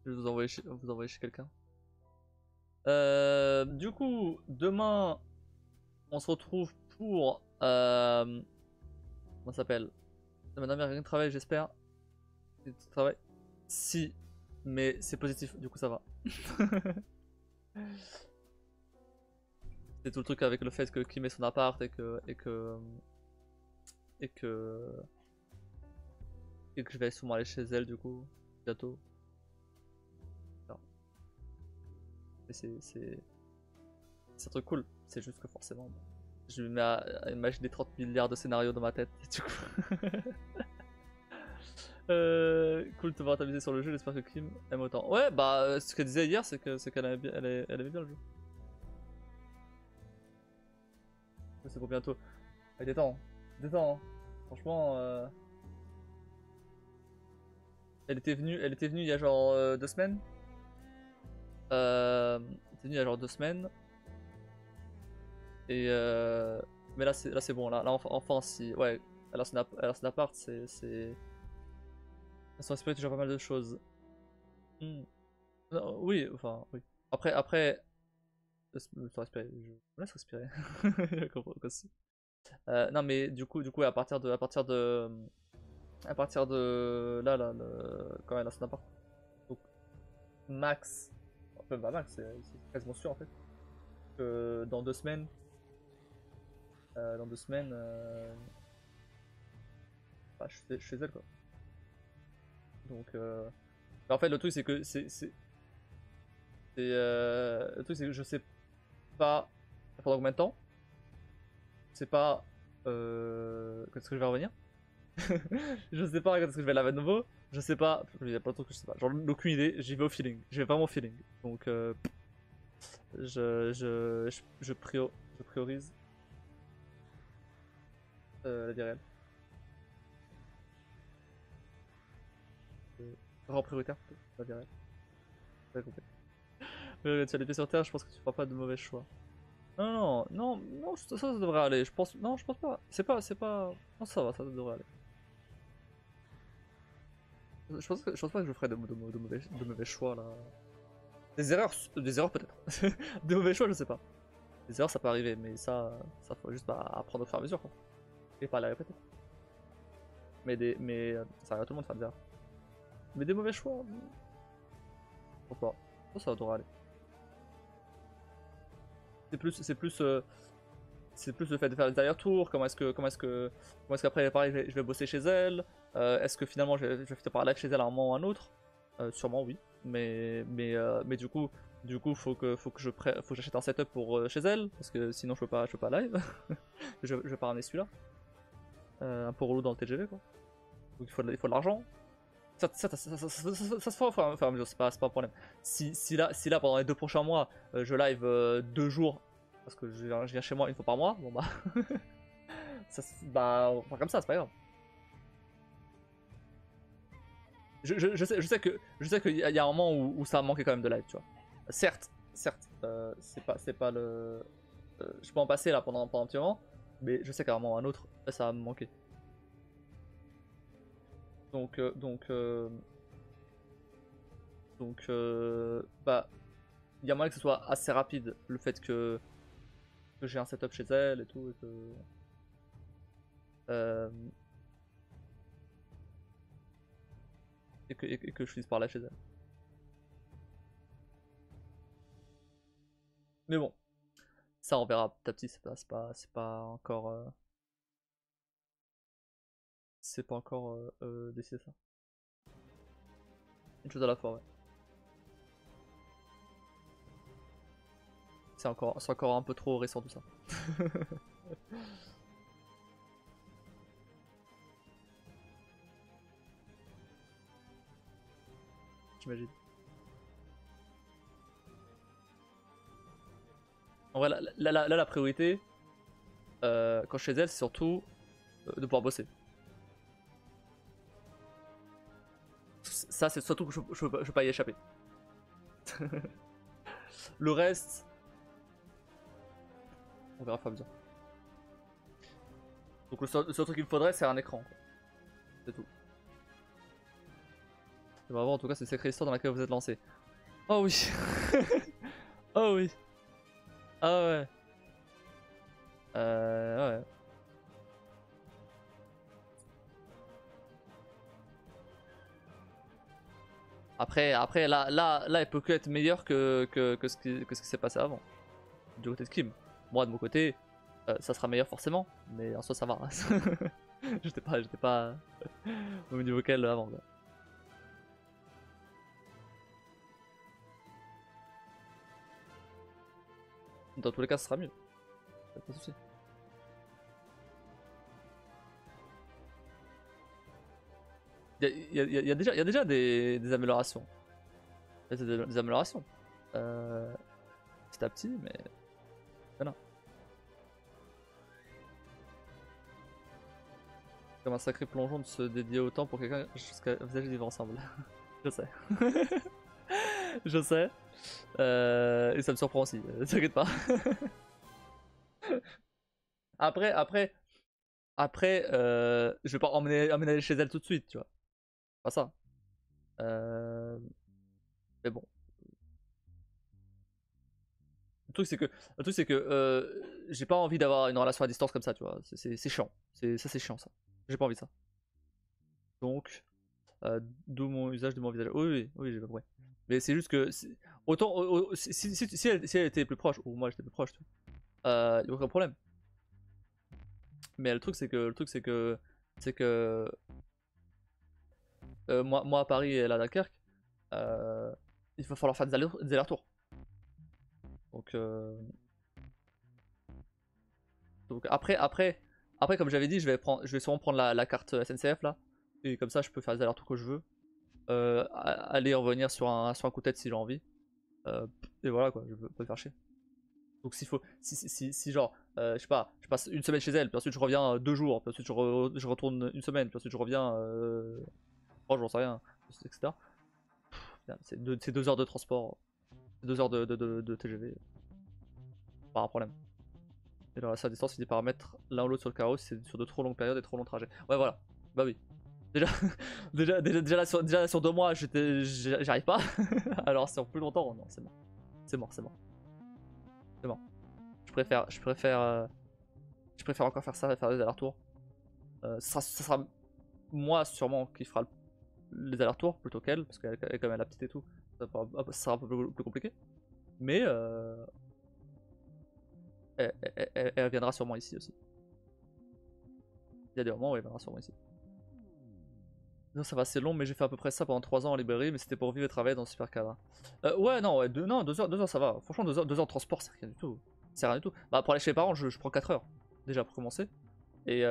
Je vais vous envoyer chez quelqu'un. Du coup, demain, on se retrouve pour. Comment ça s'appelle? Madame, il y a rien de travail, j'espère. Travail. Si, mais c'est positif, du coup ça va. C'est tout le truc avec le fait que Kim ait son appart et que je vais sûrement aller chez elle du coup bientôt. Alors, c'est un truc cool. C'est juste que forcément, bon, je me mets à imaginer 30 milliards de scénarios dans ma tête. Et du coup, cool de te voir t'amuser sur le jeu. J'espère que Kim aime autant. Ouais, bah ce qu'elle disait hier, c'est qu'elle aimait bien, elle aimait bien le jeu. C'est pour bientôt. Allez, détends, détends. Franchement, elle était venue il y a genre 2 semaines. Elle était venue il y a genre 2 semaines. Et mais là c'est bon. Là enfin si ouais, elle a son appart, c'est. Elle s'en inspiré déjà pas mal de choses. Hmm. Non, oui, enfin oui. Après, laisse respirer. Je me laisse respirer. Je comprends aussi. Non mais du coup à partir de là quand elle a son appart. Donc max, enfin pas max, c'est quasiment sûr en fait. Que dans 2 semaines, bah, je suis chez elle quoi. Donc en fait le truc c'est que le truc c'est que je sais pas pendant combien de temps. Je sais pas quand est-ce que je vais revenir. Je sais pas quand est-ce que je vais la mettre de nouveau. Je sais pas. Il y a plein de trucs que je sais pas. Genre aucune idée. J'y vais au feeling. J'y vais vraiment au feeling. Donc je priorise la vie réelle. Vraiment prioritaire plutôt, la vie réelle. T'as compris. Tu as les pieds sur terre. Je pense que tu feras pas de mauvais choix. Non, non, non, non, ça devrait aller. Je pense, non, je pense pas. C'est pas. Non, ça va, ça devrait aller. Je pense pas que je ferai de mauvais choix là. Des erreurs peut-être. Des mauvais choix, je sais pas. Des erreurs, ça peut arriver, mais ça faut juste apprendre au fur et à mesure, quoi. Et pas les répéter. Ça arrive à tout le monde de faire des erreurs. Mais des mauvais choix, pourquoi pas. Ça devrait aller. C'est plus le fait de faire des allers-retours. Comment est-ce qu'après, pareil, je vais bosser chez elle. Est-ce que finalement, je vais finir par live chez elle à un moment ou à un autre? Sûrement oui. Mais du coup, faut que j'achète un setup pour chez elle parce que sinon je peux pas live. je vais pas ramener celui-là. Un peu relou dans le TGV quoi. Donc il faut de l'argent. Ça se fait au fur et à mesure, c'est pas un problème. Si là pendant les 2 prochains mois, je live 2 jours parce que je viens chez moi une fois par mois, bon bah, bah on va comme ça, c'est pas grave. Je sais qu'il y a un moment où ça manquait quand même de live, tu vois. Certes, c'est pas le. Je peux en passer là pendant un petit moment, mais je sais qu'à un moment ou à un autre, ça va me manquer. Donc, bah, il y a moyen que ce soit assez rapide le fait que j'ai un setup chez elle et tout, euh, et que je finisse par là chez elle. Mais bon, ça on verra petit à petit, c'est pas encore décidé ça. Une chose à la fois, ouais. C'est encore un peu trop récent tout ça. J'imagine. En vrai, là, la priorité, quand je suis chez elle, c'est surtout de pouvoir bosser. Ça, c'est surtout que je peux pas y échapper. Le reste, on verra au fur et à mesure. Donc le seul truc qu'il me faudrait, c'est un écran, quoi. C'est tout. Vraiment, en tout cas, c'est une sacrée histoire dans laquelle vous êtes lancé. Oh oui. Oh oui. Ah ouais. Ouais. Après là, elle peut que être meilleure que ce qui s'est passé avant. Du côté de Kim. Moi, de mon côté, ça sera meilleur forcément, mais en soi, ça va. j'étais pas au niveau qu'elle avant. Quoi. Dans tous les cas, ce sera mieux. Pas de soucis. Il y a déjà des améliorations. Il y a des améliorations. Petit à petit, mais voilà. Comme un sacré plongeon de se dédier autant pour quelqu'un jusqu'à envisager de vivre ensemble. Je sais. Je sais. Et ça me surprend aussi, t'inquiète pas. après, je vais pas emmener chez elle tout de suite, tu vois. Pas ça. Mais bon. Le truc c'est que j'ai pas envie d'avoir une relation à distance comme ça, tu vois. C'est chiant. C'est chiant ça. J'ai pas envie de ça. Donc, d'où mon usage de mon visage. Oui, j'ai compris. Mais c'est juste que autant si elle était plus proche, ou moi j'étais plus proche, tu vois, y a aucun problème. Mais le truc c'est que moi à Paris et elle à Dunkerque, il va falloir faire des allers-retours. Donc, après comme j'avais dit, je vais sûrement prendre la carte SNCF là, et comme ça je peux faire les allers-retours que je veux. Aller et revenir sur un coup de tête si j'ai envie. Et voilà quoi, je peux pas me faire chier. Donc s'il faut, si genre, je sais pas, je passe une semaine chez elle, puis ensuite je reviens 2 jours, puis ensuite je retourne une semaine, puis ensuite je reviens 3 jours, j'en sais rien, etc. C'est 2 heures de transport, 2 heures de TGV, pas un problème. Et dans la salle à distance, il dit paramètres l'un ou l'autre sur le carreau si c'est sur de trop longues périodes et trop longs trajets. Ouais, voilà, bah oui. Déjà, déjà là sur 2 mois, j'y arrive pas. Alors sur plus longtemps, non, c'est mort. C'est mort, c'est mort. C'est mort. Je préfère encore faire ça et faire des allers-retours. Ça sera moi sûrement qui fera les allers-retours plutôt qu'elle, parce qu'elle est quand même la petite et tout. Ça sera un peu plus compliqué. Mais elle viendra sûrement ici aussi. Il y a des moments où elle viendra sûrement ici. Non, ça va, c'est long, mais j'ai fait à peu près ça pendant 3 ans en librairie, mais c'était pour vivre et travailler dans le super cadre. Ouais, non, ouais, 2 heures ça va. Franchement, 2 heures de transport, c'est rien du tout. C'est rien du tout. Bah, pour aller chez les parents, je prends 4 heures, déjà pour commencer. Et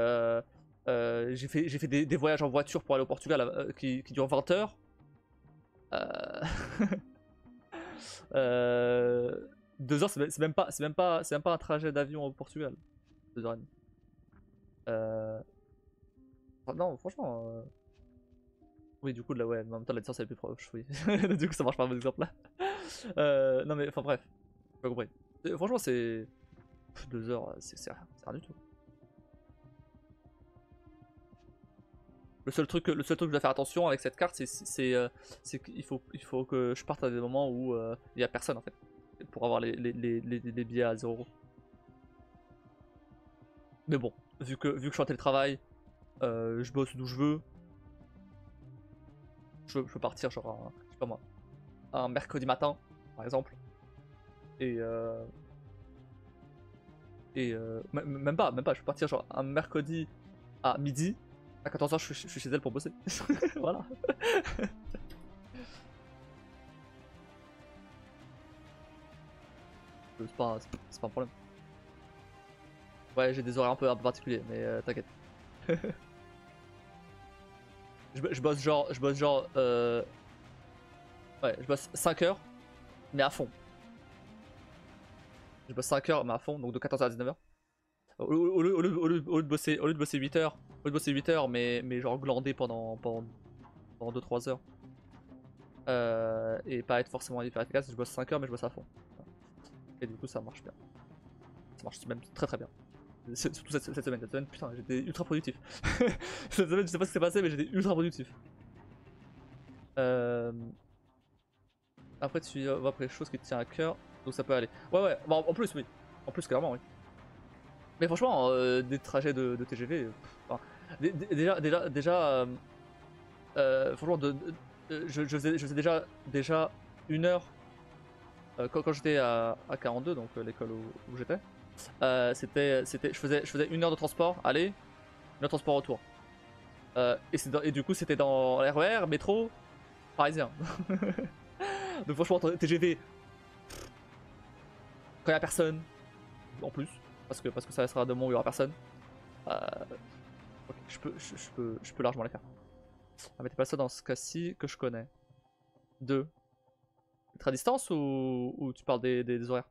j'ai fait des voyages en voiture pour aller au Portugal qui durent 20 heures. Euh... 2 heures, c'est même pas un trajet d'avion au Portugal. 2 heures et demie. Non, franchement. Oui, du coup, là, ouais, en même temps, la distance est plus proche, oui. Du coup, ça marche pas, mon exemple là. Non, mais enfin, bref, j'ai pas compris. Franchement, c'est. 2 heures, c'est rien du tout. Le seul truc que je dois faire attention avec cette carte, c'est qu'il faut que je parte à des moments où il y a personne en fait. Pour avoir les billets à 0€. Mais bon, vu que je suis en télétravail, je bosse d'où je veux. Je peux partir genre, je sais pas moi, un mercredi matin, par exemple. Et même pas, je peux partir genre un mercredi à midi. À 14h, je suis chez elle pour bosser. Voilà. C'est pas un problème. Ouais, j'ai des horaires un peu particuliers, mais t'inquiète. je bosse genre, ouais, je bosse 5 heures, mais à fond. Je bosse 5 heures, mais à fond, donc de 14h à 19h. Au lieu de bosser 8 heures, mais genre glander pendant 2-3 heures. Et pas être forcément hyper efficace, je bosse 5 heures, mais je bosse à fond. Et du coup, ça marche bien. Ça marche même très très bien. Surtout cette semaine, putain, j'étais ultra productif. Cette semaine, je sais pas ce qui s'est passé, mais j'étais ultra productif. Euh, Après, tu vas après les choses qui te tiennent à cœur, donc ça peut aller. Ouais, ouais, bon, en plus, oui. En plus, clairement, oui. Mais franchement, des trajets de TGV, enfin, franchement, je faisais déjà 1 heure quand j'étais à 42, donc l'école où j'étais. Je faisais 1 heure de transport, aller, 1 heure de transport retour. Et du coup, c'était dans RER, métro, parisien. Donc franchement, TGV, quand il y a personne, en plus, parce que ça restera de moment où il y aura personne. Euh, ok, je peux largement les faire. Ah, mais t'es pas ça dans ce cas-ci que je connais. Deux. Être à distance ou tu parles des horaires?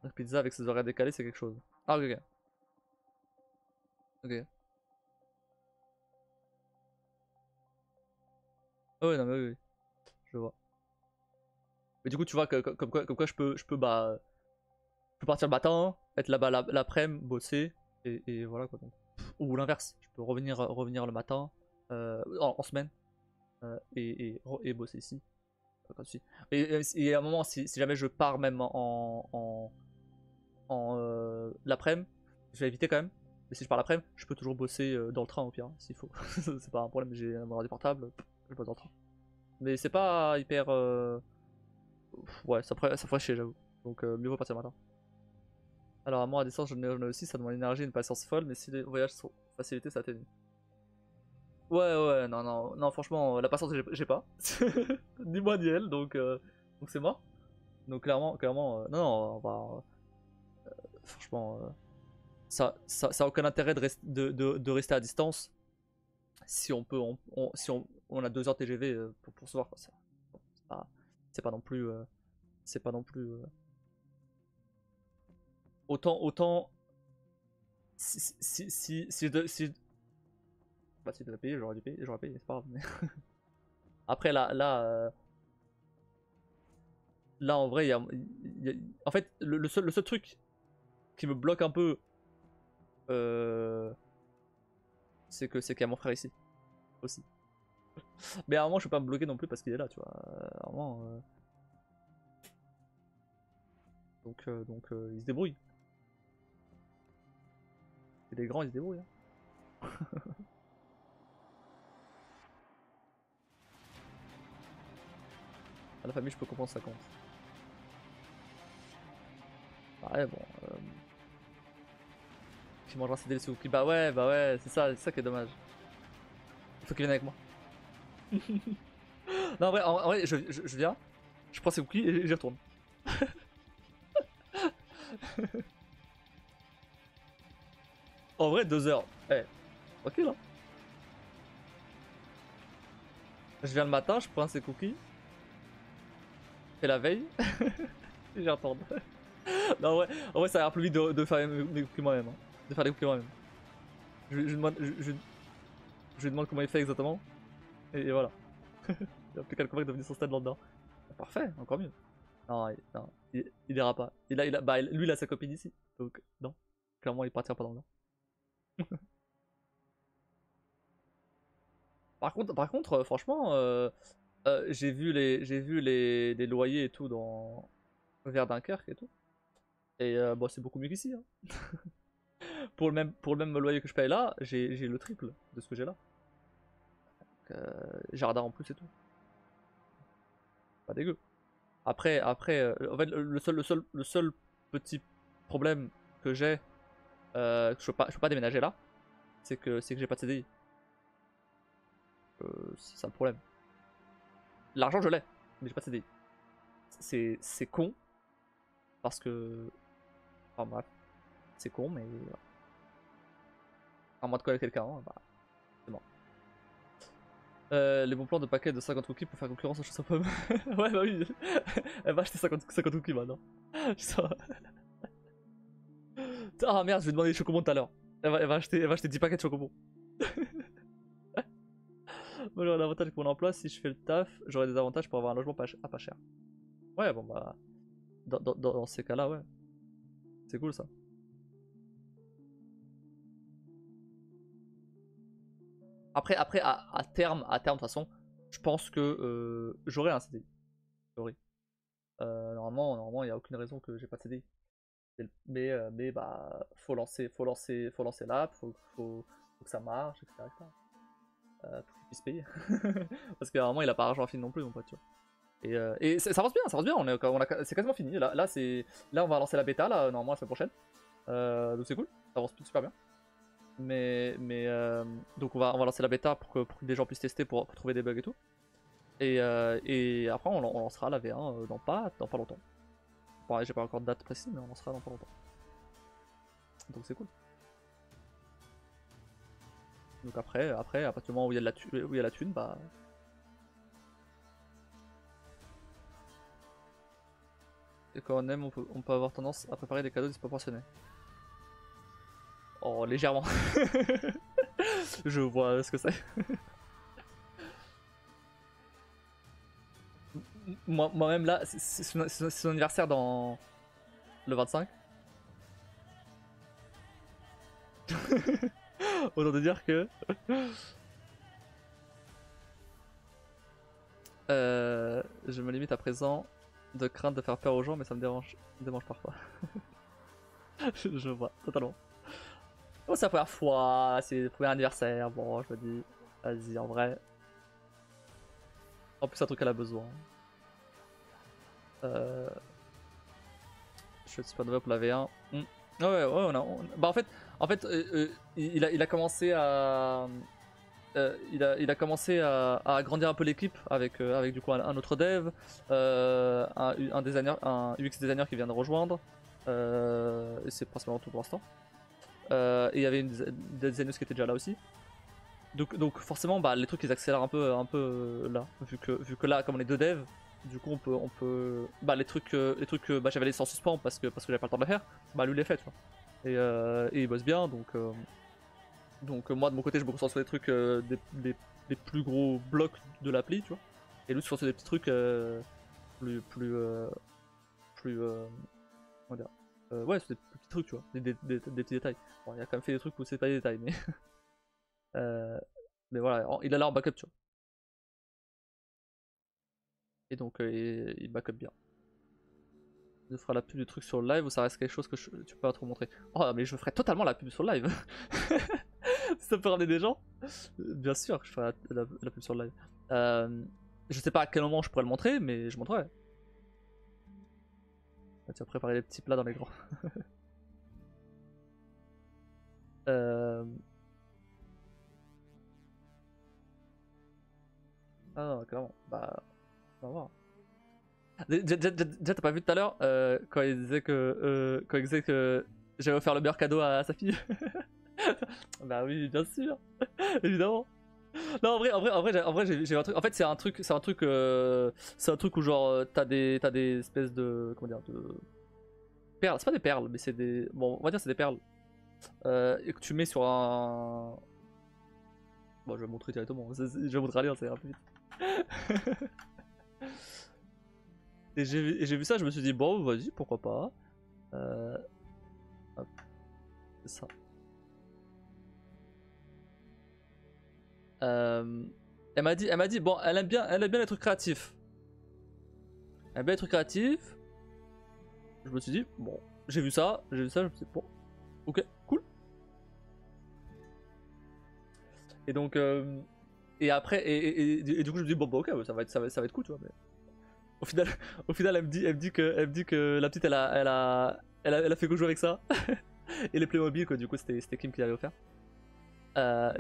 La pizza avec ses horaires décalés, c'est quelque chose. Ah, ok, ok. Ok. Ah ouais, non, mais oui, oui, je vois. Mais du coup, tu vois, comme quoi je peux partir le matin, être là-bas l'après-midi, bosser, et voilà quoi. Donc. Ou l'inverse, je peux revenir le matin, en semaine, et bosser ici. Pas de souci. Et à un moment, si jamais je pars même en l'après-midi, je vais éviter quand même. Mais si je pars l'après-midi, je peux toujours bosser dans le train au pire, hein, s'il faut. C'est pas un problème, j'ai mon ordi portable, je bosse dans le train. Mais c'est pas hyper. Ouais, ça ferait chier, j'avoue. Donc mieux vaut partir le matin. Alors, à moi, à distance, j'en ai aussi, ça demande une énergie et une patience folle, mais si les voyages sont facilités, ça atténue. Ouais, ouais, non, non, non, franchement, la patience, j'ai pas. Ni moi ni elle, donc c'est mort. Donc, clairement, non, non, on va. Franchement, ça a aucun intérêt de rester à distance si on peut, si on a 2 heures TGV pour se voir. Quoi. C'est pas, c'est pas non plus. C'est pas non plus. Autant. Bah, si je devais payer, j'aurais payé, c'est pas grave. Mais... Après, là, en vrai, en fait, le seul truc qui me bloque un peu, euh, c'est qu'il y a mon frère ici, aussi. Mais à un moment, je peux pas me bloquer non plus parce qu'il est là, tu vois. À un moment, il se débrouille. Il est grand, il se débrouille. Hein. À la famille, je peux comprendre ça compte. Ah ouais, bon. Qui mangera ses DLC Wookie. Bah ouais, c'est ça qui est dommage. Il faut qu'il vienne avec moi. Non, en vrai je viens, je prends ses Wookie et j'y retourne. En vrai, 2 heures. Eh, tranquille, hein. Je viens le matin, je prends ses cookies, et la veille, et j'y retourne. Non, en vrai, ça a l'air plus vite de faire mes cookies moi-même. Hein. De faire des cookies moi-même. Je lui demande comment il fait exactement, et voilà. Il a plus qu'à le convaincre de venir sur stade là-dedans. Parfait, encore mieux. Non, non, il ira pas. Bah, lui, il a sa copine ici, donc non. Clairement, il partira pas dans le Nord. Par contre, franchement, j'ai vu les loyers et tout vers Dunkerque et tout. Et bon, c'est beaucoup mieux qu'ici. Hein. Pour le même loyer que je paye là, j'ai le triple de ce que j'ai là. Donc, jardin en plus et tout. Pas dégueu. Après en fait, le seul petit problème que j'ai, que je peux pas déménager là, c'est que j'ai pas de CDI. C'est ça le problème. L'argent, je l'ai, mais j'ai pas de CDI. C'est con, parce que. Enfin bref, c'est con, mais. À moins de connaître quelqu'un, hein, bah, c'est mort. Les bons plans de paquets de 50 cookies pour faire concurrence aux chansons pommes. Ouais, bah oui. Elle va acheter 50 cookies maintenant. Putain. Ah merde, je vais demander des chocobons tout à l'heure. Elle va acheter 10 paquets de chocobons. Moi j'aurai l'avantage pour l'emploi, si je fais le taf, j'aurai des avantages pour avoir un logement pas cher. Ouais, bon bah. Dans ces cas-là, ouais. C'est cool ça. Après à terme, de toute façon, je pense que j'aurai un CDI. J'aurai. Normalement, il n'y a aucune raison que j'ai pas de CDI. Mais bah, faut lancer l'app, faut que ça marche, etc. Pour qu'il puisse payer. Parce que normalement, il a pas argent à fil non plus, mon pote, tu vois. Et ça avance bien, c'est quasiment fini. Là, on va lancer la bêta, là, normalement, la semaine prochaine. Donc c'est cool, ça avance super bien. Donc on va lancer la bêta pour que des gens puissent tester pour trouver des bugs et tout. Et après, on lancera la V1 dans pas longtemps. Bon, j'ai pas encore de date précise, mais on lancera dans pas longtemps. Donc c'est cool. Donc après, à partir du moment où il y a la thune, bah. Et quand on aime, on peut avoir tendance à préparer des cadeaux disproportionnés. Oh, légèrement. Je vois ce que c'est. Moi-même là, c'est son anniversaire dans le 25. Autant te dire que je me limite à présent de crainte de faire peur aux gens, mais ça me dérange parfois. Je vois, totalement. Oh, c'est la première fois, c'est le premier anniversaire, bon, je me dis, vas-y, en vrai. En plus, c'est un truc qu'elle a besoin. Je suis pas nouveau pour la V1. Ouais, bah en fait il a commencé à... il a commencé à agrandir un peu l'équipe avec du coup un autre dev, un designer, un UX designer qui vient de rejoindre. Et c'est principalement tout pour l'instant. Et il y avait des designers qui étaient déjà là aussi. Donc forcément bah, les trucs ils accélèrent un peu là. Vu que là comme on est deux devs, du coup on peut bah, les trucs que bah, j'avais laissé en suspens parce que j'avais pas le temps de le faire, bah lui il les fait tu vois. Et il bosse bien donc moi de mon côté je me concentre sur les trucs des plus gros blocs de l'appli tu vois. Et lui sur des petits trucs plus comment dire ouais c'est des petits trucs tu vois, des petits détails. Bon il a quand même fait des trucs où c'est pas des détails mais mais voilà il a l'air en backup tu vois. Et donc il backup bien. Je ferai la pub du truc sur le live ou ça reste quelque chose que tu peux pas trop montrer. Oh mais je ferai totalement la pub sur le live. Ça peut ramener des gens. Bien sûr que je ferai la pub sur le live. Je sais pas à quel moment je pourrais le montrer, mais je montrerai. Tu vas préparer des petits plats dans les grands. Ah non, clairement. Bah, on va voir. Déjà, t'as pas vu tout à l'heure quand il disait que j'avais offert le meilleur cadeau à sa fille. Bah oui, bien sûr, évidemment. Non, en vrai, j'ai un truc. En fait, c'est un truc où genre t'as des espèces de comment dire de perles. C'est pas des perles, mais c'est des bon, on va dire c'est des perles et que tu mets sur un. Bon, je vais montrer directement. Je vais montrer à lien, ça ira plus vite. Et j'ai vu ça, je me suis dit bon, vas-y, pourquoi pas. Hop, c'est ça. Elle m'a dit, bon, elle aime bien les trucs créatifs. Elle aime bien les trucs créatifs. Je me suis dit, bon, j'ai vu ça, je me suis dit, bon, ok, cool. Et donc, et après, et du coup, je me dis, bon, bah, ok, ça va être cool, tu vois. Mais au final, au final elle me dit que la petite, elle a fait que jouer avec ça. Et les Playmobil, quoi, du coup, c'était Kim qui l'avait offert. Euh...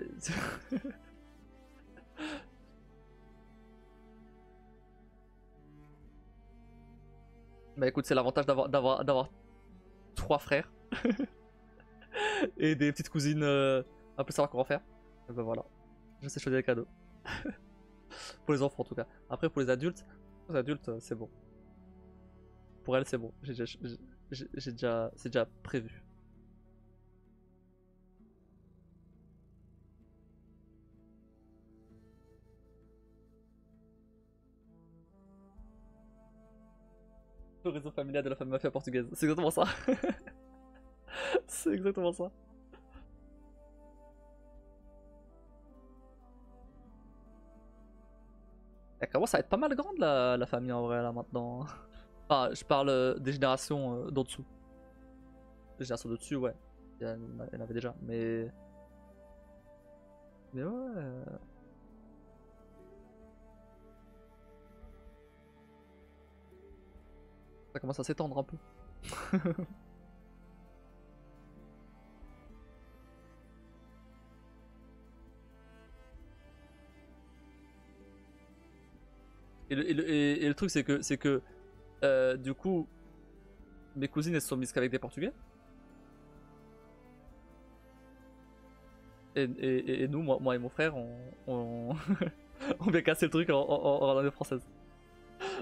Bah écoute, c'est l'avantage d'avoir trois frères et des petites cousines un peu savoir comment faire. Et bah voilà, je sais choisir les cadeaux. Pour les enfants en tout cas. Après pour les adultes c'est bon. Pour elles c'est bon, c'est déjà prévu. Le réseau familial de la famille mafia portugaise, c'est exactement ça. C'est exactement ça. Elle commence à être pas mal grande la famille en vrai là maintenant. Enfin, je parle des générations d'en dessous. Les générations d'au-dessus, ouais. Il y en avait déjà. Mais ouais. Ça commence à s'étendre un peu. Et le truc, c'est que du coup, mes cousines elles se sont mises qu'avec des Portugais. Et nous, moi et mon frère, on vient casser le truc en langue française.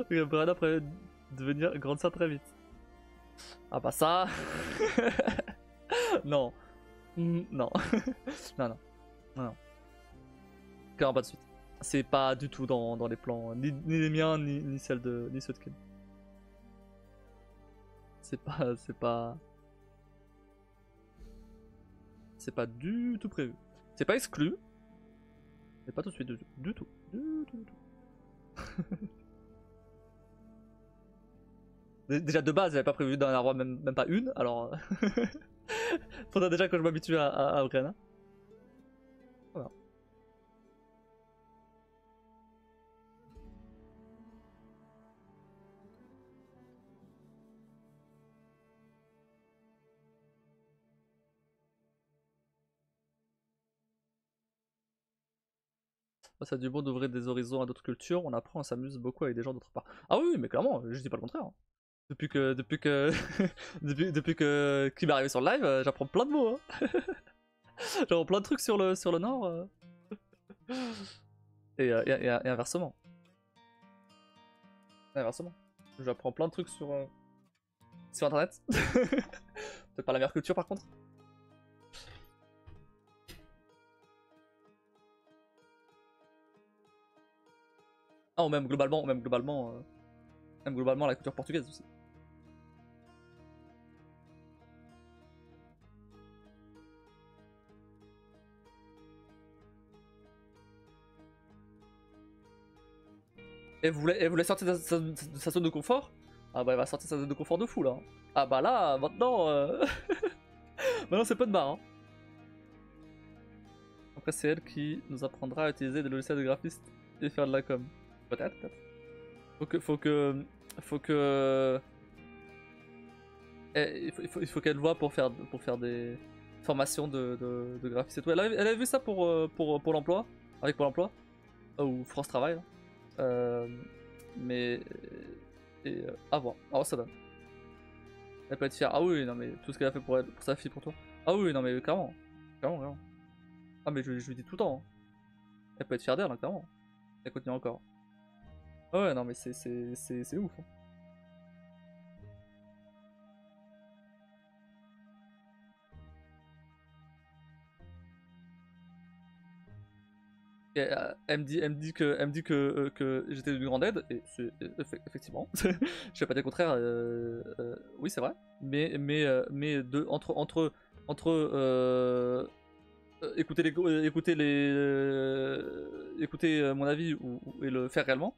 Et Brian après devenir grande sœur très vite. Ah bah ça. Non. Non. Non, non. Non. Clairement pas de suite. C'est pas du tout dans les plans, ni les miens, ni ceux de Ken. C'est pas. C'est pas. C'est pas du tout prévu. C'est pas exclu, mais pas tout de suite du tout. Du tout. Du tout, du tout. Déjà de base, j'avais pas prévu d'en avoir même pas une, alors. Faudrait déjà que je m'habitue à Brianna. Voilà. Ça a du bon d'ouvrir des horizons à d'autres cultures, on apprend, on s'amuse beaucoup avec des gens d'autre part. Ah oui, mais clairement, je dis pas le contraire. Hein. Depuis que qu'il m'est arrivé sur le live, j'apprends plein de mots. Hein. J'apprends plein de trucs sur le Nord. Et inversement. Inversement. J'apprends plein de trucs sur internet. Peut-être pas la meilleure culture par contre. Ah, ou même globalement la culture portugaise aussi. Et vous voulez sortir de sa zone de confort? Ah bah elle va sortir de sa zone de confort de fou là. Hein. Ah bah là, maintenant... maintenant c'est pas de barre. Hein. Après c'est elle qui nous apprendra à utiliser des logiciels de graphiste et faire de la com. Peut-être, peut-être. Faut que... il faut qu'elle voit pour faire des formations de graphiste et tout. Elle avait vu ça pour l'emploi, avec Pôle emploi, ou France Travail. Là. Euh, mais à voir, ça donne. Elle peut être fière. Ah oui, non mais tout ce qu'elle a fait pour elle, pour sa fille, pour toi. Ah oui, non mais clairement, clairement, clairement. Ah mais je lui dis tout le temps. Hein. Elle peut être fière d'elle, hein, clairement. Elle continue encore. Ah ouais, non mais c'est ouf. Hein. Et, elle me dit que j'étais d'une grande aide, et c'est effectivement, je vais pas dire le contraire, oui c'est vrai, mais entre écouter mon avis et le faire réellement,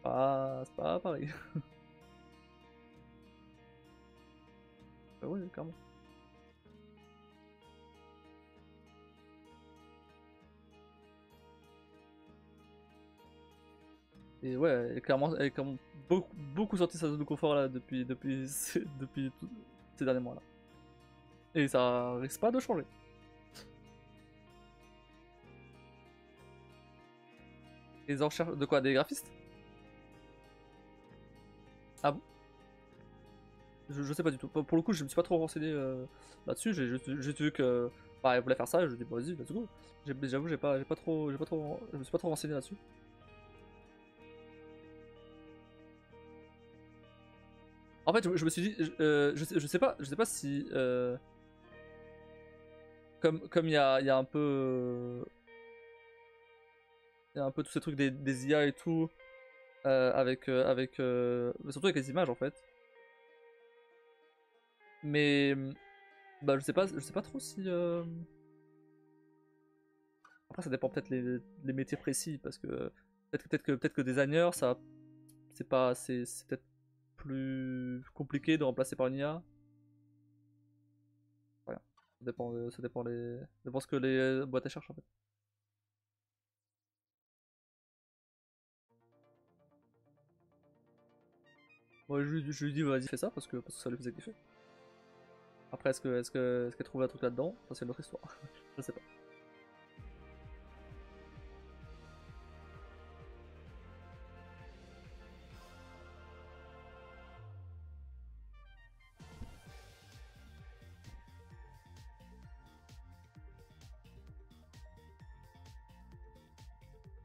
c'est pas pareil. Oui, clairement. Et ouais, elle est clairement beaucoup sorti de sa zone de confort là depuis ces derniers mois là. Et ça risque pas de changer. Les recherches de quoi? Des graphistes? Ah bon? Je sais pas du tout. Pour le coup, je me suis pas trop renseigné là-dessus. J'ai juste vu que bah, elle voulait faire ça. Et je dis bah, vas-y, let's go. J'avoue, je me suis pas trop renseigné là-dessus. En fait, je me suis dit, je sais pas si comme il y a un peu il y a un peu tous ces trucs des IA et tout surtout avec les images en fait. Mais bah je sais pas trop si après ça dépend peut-être les métiers précis parce que peut-être que designer, ça, c'est pas, c'est peut-être plus compliqué de remplacer par une IA. Rien. Ça dépend ce que les boîtes elles cherchent en fait. Moi je lui dis vas-y fais ça parce que ça lui faisait kiffer. Après est-ce qu'elle trouve un truc là-dedans? Ça c'est une autre histoire. Je sais pas.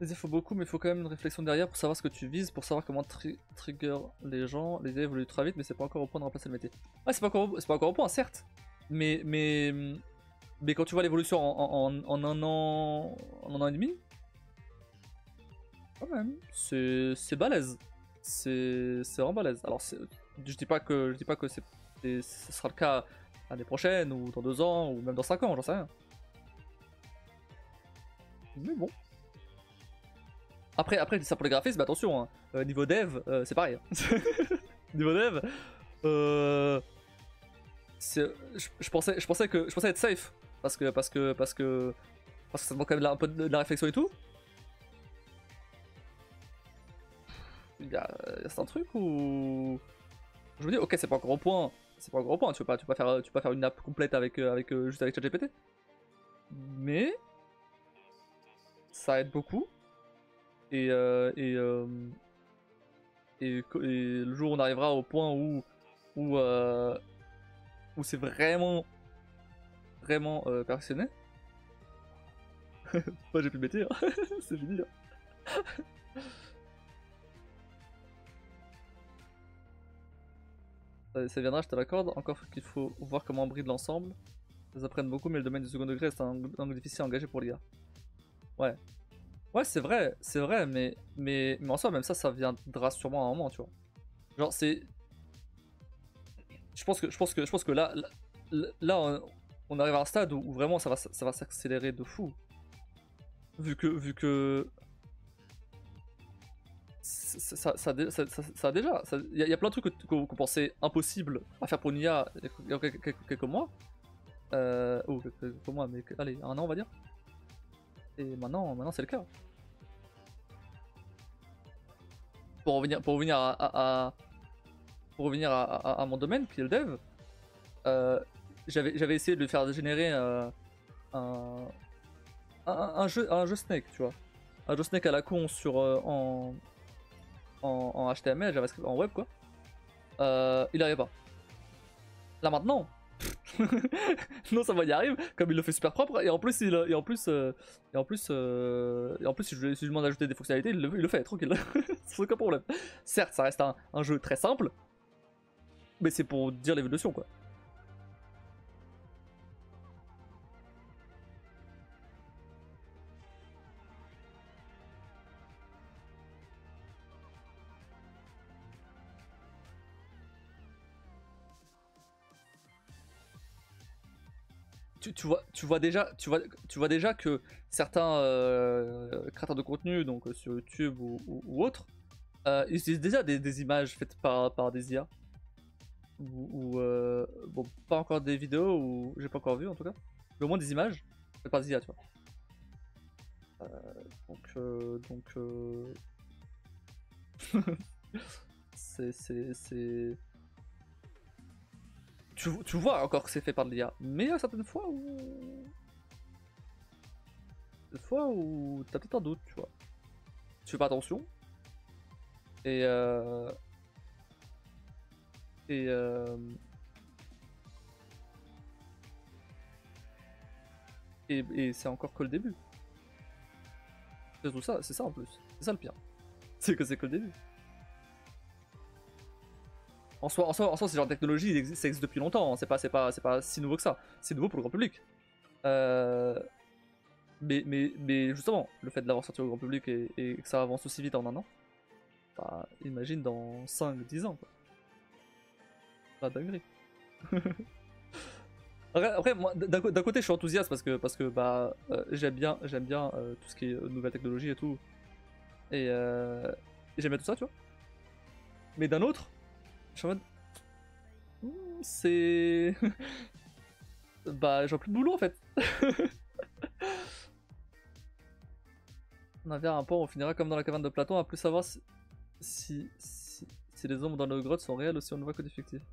Il faut beaucoup, mais il faut quand même une réflexion derrière pour savoir ce que tu vises, pour savoir comment trigger les gens. Les idées évoluent très vite, mais c'est pas encore au point de remplacer le métier. Ouais, c'est pas encore au point, certes. Mais quand tu vois l'évolution en un an et demi, quand même, c'est balèze. C'est vraiment balèze. Alors, je dis pas que ce sera le cas l'année prochaine, ou dans 2 ans, ou même dans 5 ans, j'en sais rien. Mais bon. Après, je dis ça pour les graphismes, mais attention, hein, niveau dev, c'est pareil. Hein. Niveau dev, je pensais être safe, parce que ça demande quand même un peu de la réflexion et tout. Il y a un truc où je me dis, ok, c'est pas un gros point, tu peux pas faire une app complète juste avec ChatGPT, mais ça aide beaucoup. Et le jour où on arrivera au point où, euh, où c'est vraiment perfectionné. Moi j'ai plus de métier, hein. C'est fini. Hein. Ça viendra, je te l'accorde. Encore qu'il faut voir comment on bride l'ensemble. Ils apprennent beaucoup, mais le domaine du second degré c'est un angle difficile à engager pour l'IA. Ouais. Ouais, c'est vrai, mais en soi, même ça viendra sûrement à un moment, tu vois. Genre, c'est. Je pense que là, on arrive à un stade où vraiment ça va s'accélérer de fou. Vu que ça a déjà. Il y a plein de trucs qu'on pensait impossibles à faire pour une IA il y a quelques mois. Ou quelques mois, mais allez, un an on va dire. Et maintenant c'est le cas. Pour revenir à mon domaine, qui est le dev, j'avais essayé de lui faire générer un, un jeu Snake, tu vois. Un jeu Snake à la con en HTML, JavaScript, en web quoi. Il arrive pas. Là maintenant, non ça va y arrive, comme il le fait super propre, et en plus si je lui demande d'ajouter des fonctionnalités, il le fait, tranquille. C'est aucun problème. Certes, ça reste un jeu très simple, mais c'est pour dire l'évolution quoi. Tu vois déjà que certains créateurs de contenu, donc sur YouTube ou autres, ils utilisent déjà des images faites par des IA. Bon, pas encore des vidéos, ou j'ai pas encore vu en tout cas, mais au moins des images faites par des IA, tu vois. Donc, c'est. Tu vois encore que c'est fait par de l'IA, mais il y a certaines fois où. T'as peut-être un doute, tu vois. Tu fais pas attention. Et. Et. Et c'est encore que le début. C'est tout ça, c'est ça en plus. C'est ça le pire. C'est que le début. En soi, ce genre de technologie, ça existe depuis longtemps. Hein. C'est pas si nouveau que ça. C'est nouveau pour le grand public. Euh, mais justement, le fait de l'avoir sorti au grand public et que ça avance aussi vite en un an, bah, imagine dans 5-10 ans, quoi. La dinguerie. Après, moi, d'un côté, je suis enthousiaste parce que bah, j'aime bien tout ce qui est nouvelle technologie et tout. et j'aimais tout ça, tu vois. Mais d'un autre, je suis en mode. C'est. Bah, j'ai plus de boulot en fait. On avait un point où on finira comme dans la caverne de Platon, à plus savoir si les ombres dans nos grottes sont réelles ou si on ne voit que des fictifs.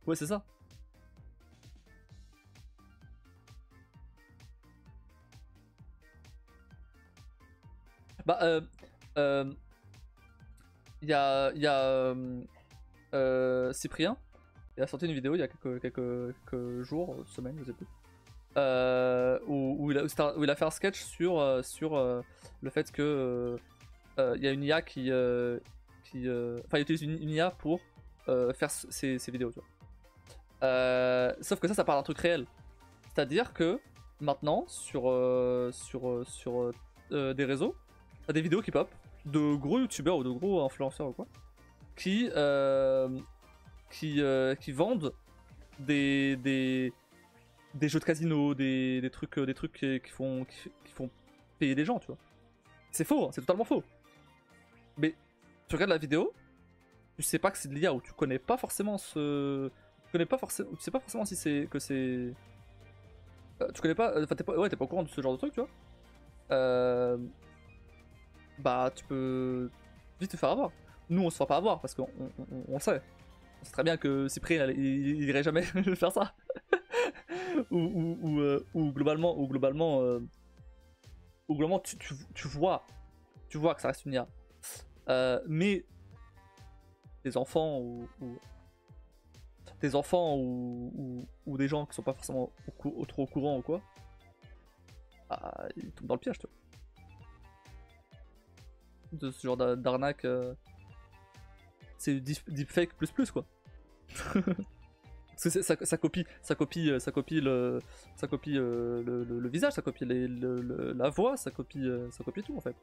Ouais, c'est ça. Bah, Cyprien, il a sorti une vidéo il y a quelques jours, semaines, je sais plus, où il a fait un sketch sur le fait que il y a une IA enfin, il utilise une IA pour faire ses vidéos, tu vois. Sauf que ça parle d'un truc réel. C'est-à-dire que maintenant, sur des réseaux, t'as des vidéos qui pop de gros youtubeurs ou de gros influenceurs ou quoi, qui, qui vendent des jeux de casino, des trucs qui font payer des gens, tu vois. C'est faux, hein, c'est totalement faux. Mais tu regardes la vidéo, tu sais pas que c'est de l'IA ou tu connais pas forcément tu sais pas forcément si c'est que c'est. Tu connais pas. Enfin, t'es pas au courant de ce genre de truc, tu vois. Bah, tu peux vite te faire avoir. Nous, on se fera pas avoir parce qu'on le sait. On sait très bien que Cyprien, il irait jamais faire ça. Ou globalement, tu vois que ça reste une IA. Mais des enfants ou des gens qui sont pas forcément trop au courant ou quoi, bah, ils tombent dans le piège, tu vois. De ce genre d'arnaque, c'est du deepfake plus quoi. Parce que ça copie le visage, ça copie la voix, ça copie tout en fait.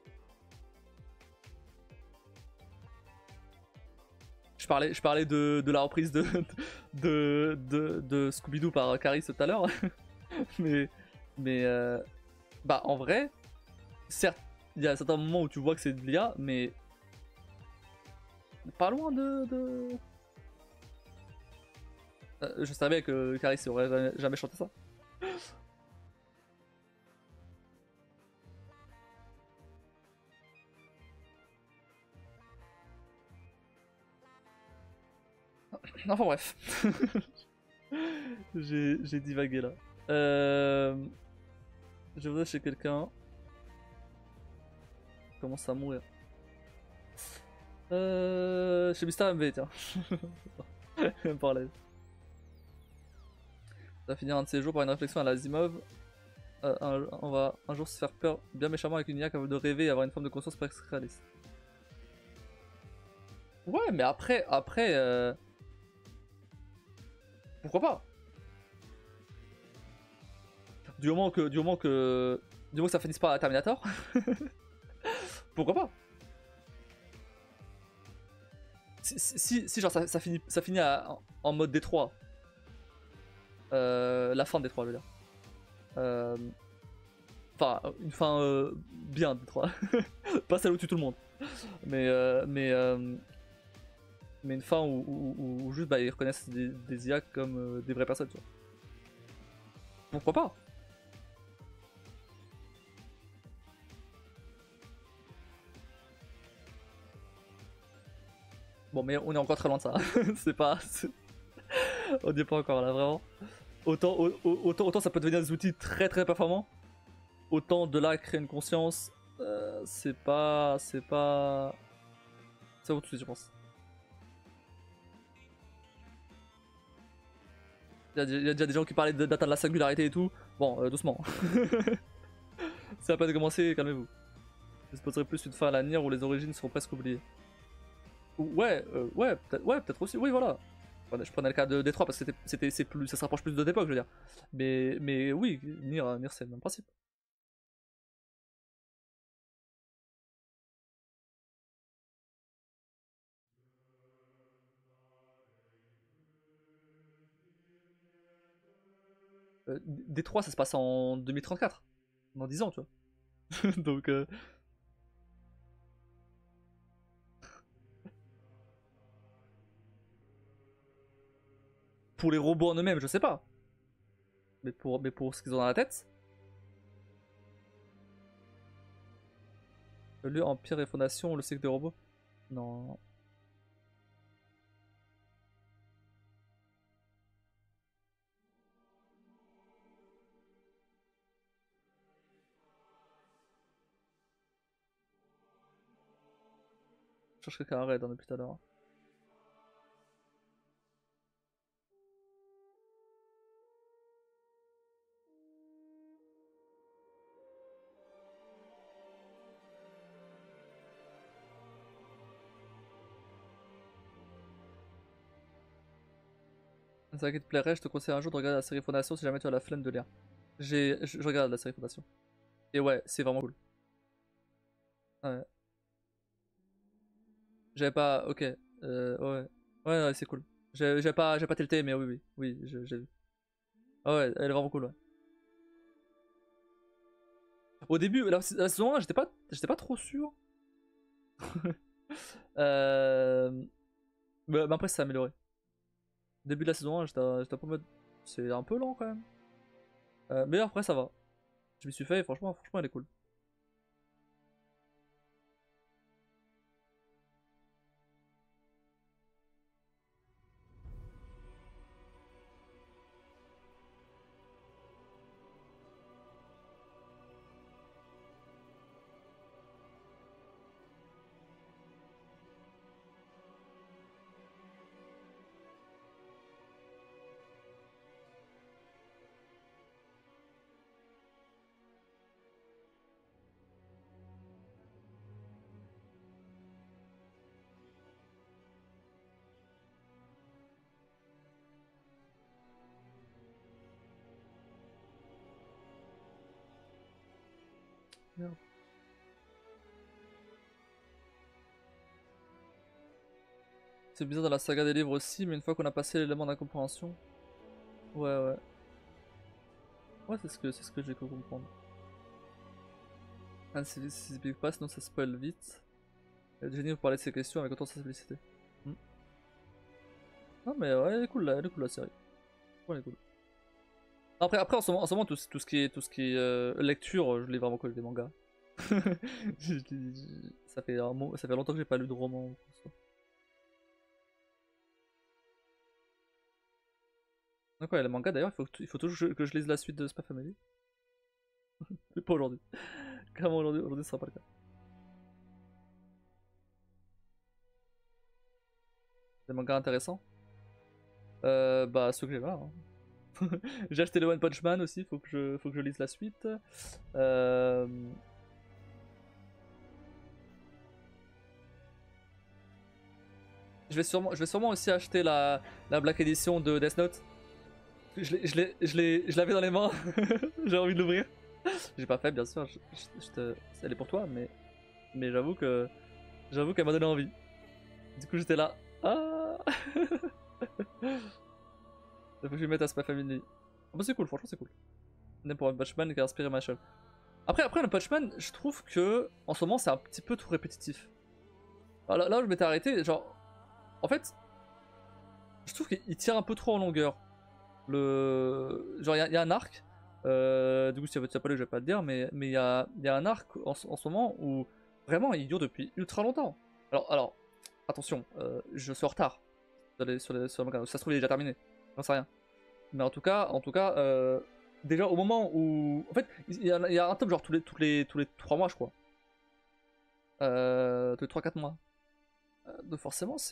Je parlais de la reprise de Scooby-Doo par Caris tout à l'heure, mais, mais bah en vrai, certes, il y a certains moments où tu vois que c'est de l'IA, mais pas loin de... je savais que Caris aurait jamais chanté ça. Enfin bref. J'ai divagué là. Je voudrais chez quelqu'un. Commence à mourir. Chez Mister MV, tiens. Par là. Ça va finir un de ces jours par une réflexion à la Zimov. On va un jour se faire peur bien méchamment avec une IA capable de rêver et avoir une forme de conscience presque réaliste. Ouais, mais après, pourquoi pas? Du moment que ça finisse pas à Terminator, pourquoi pas? Si genre ça finit en mode Détroit, la fin de Détroit, je veux dire. Enfin, une fin bien Détroit, pas celle où tue tout le monde, mais mais une fin où juste bah, ils reconnaissent des IA comme des vraies personnes, tu vois. Pourquoi pas? Bon, mais on est encore très loin de ça. C'est pas. On n'y est pas encore là, vraiment. Autant ça peut devenir des outils très très performants. Autant de là créer une conscience, c'est pas. C'est pas. C'est autre chose, je pense. Il y a déjà des gens qui parlaient d'atteindre la singularité et tout. Bon, doucement. Ça va pas de commencer, calmez-vous. Je poserai plus une fin à l'avenir où les origines seront presque oubliées. Ouais, peut-être aussi. Oui, voilà. Je prenais le cas de Détroit parce que ça se rapproche plus de l'époque, je veux dire. Mais oui, Nier c'est le même principe. Détroit, ça se passe en 2034, dans 10 ans, tu vois. Donc, pour les robots en eux-mêmes, je sais pas. Mais pour ce qu'ils ont dans la tête. Le lieu Empire et Fondation, le cycle des robots. Non. Je cherche quelqu'un à raid depuis tout à l'heure. C'est ça qui te plairait, je te conseille un jour de regarder la série Fondation si jamais tu as la flemme de lire. Je regarde la série Fondation. Et ouais, c'est vraiment cool. Ouais. J'avais pas. Ok. Ouais. Ouais, ouais, c'est cool. J'ai pas tilté, mais oui, oui. Oui, j'ai vu. Ah ouais, elle est vraiment cool, ouais. Au début, la saison 1, j'étais pas trop sûr. euh... mais après, ça s'est amélioré. Début de la saison 1, j'étais un peu en mode. C'est un peu lent quand même. Mais après, ça va. Je m'y suis fait et franchement, elle est cool. Merde. C'est bizarre dans la saga des livres aussi, mais une fois qu'on a passé l'élément d'incompréhension. Ouais, ouais. Ouais, c'est ce que j'ai cru comprendre. Ah, c'est big pas, sinon ça spoil vite. Jenny vous parler de ces questions avec autant de simplicité. Hmm. Non, mais ouais, elle est cool la série. Ouais, elle est cool. Après en ce moment tout ce qui est lecture, je lis vraiment que des mangas. Ça fait longtemps que j'ai pas lu de roman. Donc ouais, les mangas d'ailleurs, il faut toujours que je lise la suite de Spy Family. Mais pas aujourd'hui. Clairement aujourd'hui ce sera pas le cas. Des mangas intéressants. Bah ceux que j'ai là. Hein. J'ai acheté le One Punch Man aussi, faut que je lise la suite. Euh... je vais sûrement aussi acheter la Black Edition de Death Note. Je l'avais dans les mains, j'ai envie de l'ouvrir. J'ai pas fait, bien sûr, elle est pour toi, mais j'avoue qu'elle m'a donné envie. Du coup, j'étais là. Ah. Il faut que je lui mette à Spy Family. Ah bah c'est cool, franchement, c'est cool. On est pour un Punchman qui a inspiré Machel. Après, le Punchman, je trouve que en ce moment, c'est un petit peu trop répétitif. Alors là où je m'étais arrêté, genre. En fait, je trouve qu'il tire un peu trop en longueur. Genre, il y a un arc. Du coup, si tu n'as pas lu, je vais pas te dire, mais il y a un arc en ce moment où vraiment il dure depuis ultra longtemps. Alors attention, je suis en retard sur le manga. Ça se trouve, il est déjà terminé. J'en sais rien. Mais en tout cas déjà au moment où. En fait, il y a un top genre tous les 3 mois, je crois. Tous les 3-4 mois. Donc forcément, enfin,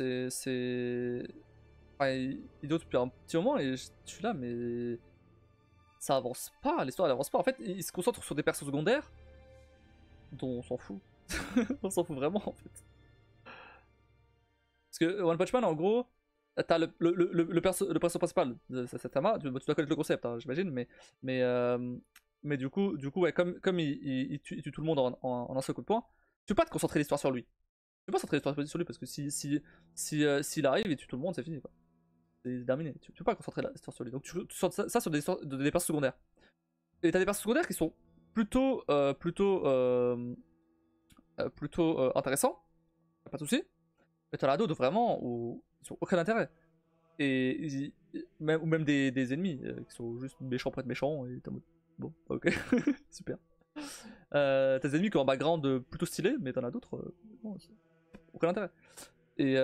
il dure depuis un petit moment et je suis là, mais ça avance pas, l'histoire elle avance pas. En fait, il se concentre sur des persos secondaires dont on s'en fout. On s'en fout vraiment en fait. Parce que One Punch Man, en gros, t'as le perso principal, c'est Tama, tu dois connaître le concept, hein, j'imagine, mais, euh, mais du coup ouais, comme il tue tout le monde en un seul coup de poing, tu peux pas te concentrer l'histoire sur lui. Tu peux pas concentrer l'histoire sur lui parce que s'il arrive et tue tout le monde, c'est fini quoi. C'est terminé. Tu peux pas concentrer l'histoire sur lui. Donc tu sortes ça sur des persos secondaires. Et t'as des persos secondaires qui sont plutôt intéressants, pas de soucis. Mais t'en as d'autres vraiment où ils ont aucun intérêt. Et ou même des ennemis qui sont juste méchants pour être méchants, et t'es en mode, bon, ok, super. T'as des ennemis qui ont un background plutôt stylé, mais t'en as d'autres, non, aucun intérêt. Et,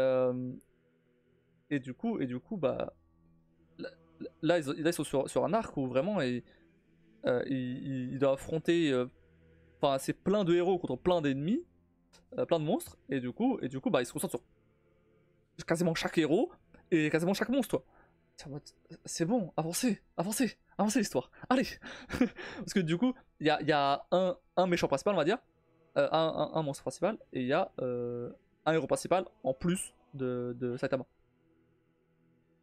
du coup, bah, là ils sont sur un arc où vraiment il doit affronter, enfin c'est plein de héros contre plein d'ennemis, plein de monstres, et du coup bah il se concentre sur quasiment chaque héros et quasiment chaque monstre, toi. C'est bon, avancez, avancez, avancez l'histoire, allez. Parce que du coup il y a un méchant principal, on va dire, un monstre principal, et il y a un héros principal en plus de Saitama.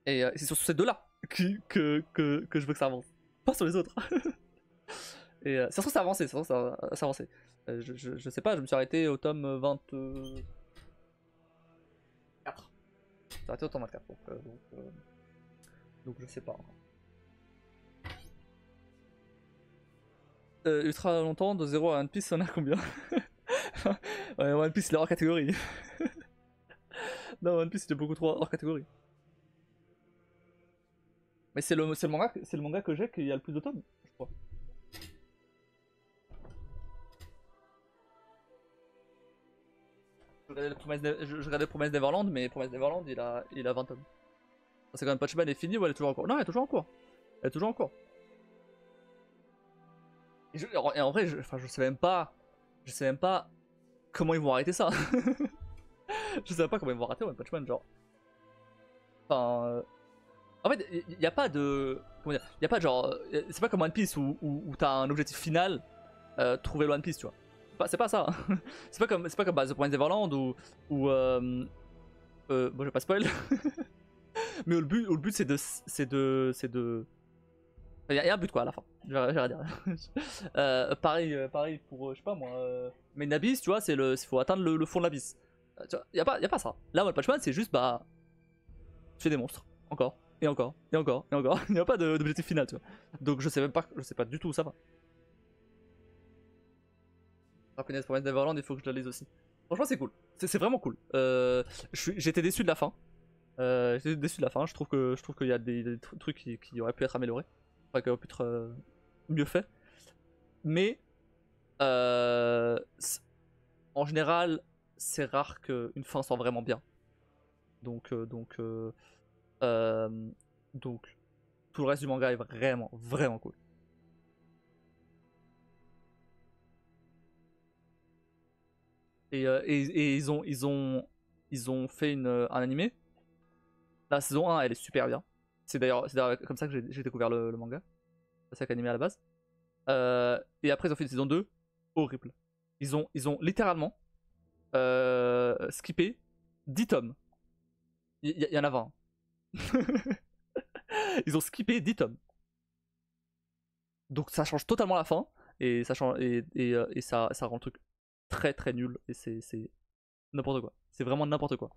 Et c'est sur ces deux-là que je veux que ça avance, pas sur les autres. Et ça se trouve, ça a avancé, ça se trouve, ça a avancé. Je sais pas, je me suis arrêté au tome 24. Je me suis arrêté au tome 24, donc je sais pas encore. Ultra longtemps, de 0 à One Piece, on a combien? Ouais, One Pice il est hors catégorie. Non, One Piece il est beaucoup trop hors catégorie. Mais c'est le manga que j'ai qu'il y a le plus de tomes, je crois. Je regardais Promise Neverland, mais Promise Neverland il a 20 tomes. C'est quand même Patchman est fini ou elle est toujours en cours? Non, elle est toujours en cours. Elle est toujours en cours. Et en vrai, je sais même pas. Je sais même pas comment ils vont arrêter ça. Je sais même pas comment ils vont arrêter One Punch Man, genre. Enfin. En fait, il n'y a pas de. Comment dire? Il y a pas de genre. C'est pas comme One Piece où t'as un objectif final, trouver le One Piece, tu vois. C'est pas ça. C'est pas comme bah, The Promised Neverland ou bon, je vais pas spoil. Mais le but c'est de. Il y a un but quoi à la fin. Je vais rien dire. Pareil pour, je sais pas moi. Mais une abysse, tu vois, il faut atteindre le fond de l'abysse. Y a pas ça. Là, One Punch Man, c'est juste bah. Tu fais des monstres. Encore. Et encore. Et encore. Et encore. Il n'y a pas d'objectif final, tu vois. Donc je sais pas du tout où ça va. Happiness Promise Neverland, il faut que je la lise aussi. Franchement, c'est cool. C'est vraiment cool. J'étais déçu de la fin. J'étais déçu de la fin. Je trouve qu'il y a des trucs qui auraient pu être améliorés. Enfin, qui auraient pu être mieux faits. Mais en général, c'est rare qu'une fin soit vraiment bien. Donc, tout le reste du manga est vraiment, vraiment cool. Et ils ont fait un animé. La saison 1, elle est super bien. C'est d'ailleurs comme ça que j'ai découvert le manga. C'est ça qu'animé à la base. Et après, ils ont fait une saison 2 horrible. Ils ont littéralement skippé 10 tomes. Il y en a 20. Ils ont skippé 10 tomes. Donc ça change totalement la fin. Et ça change et ça rend le truc très très nul. Et c'est n'importe quoi. C'est vraiment n'importe quoi.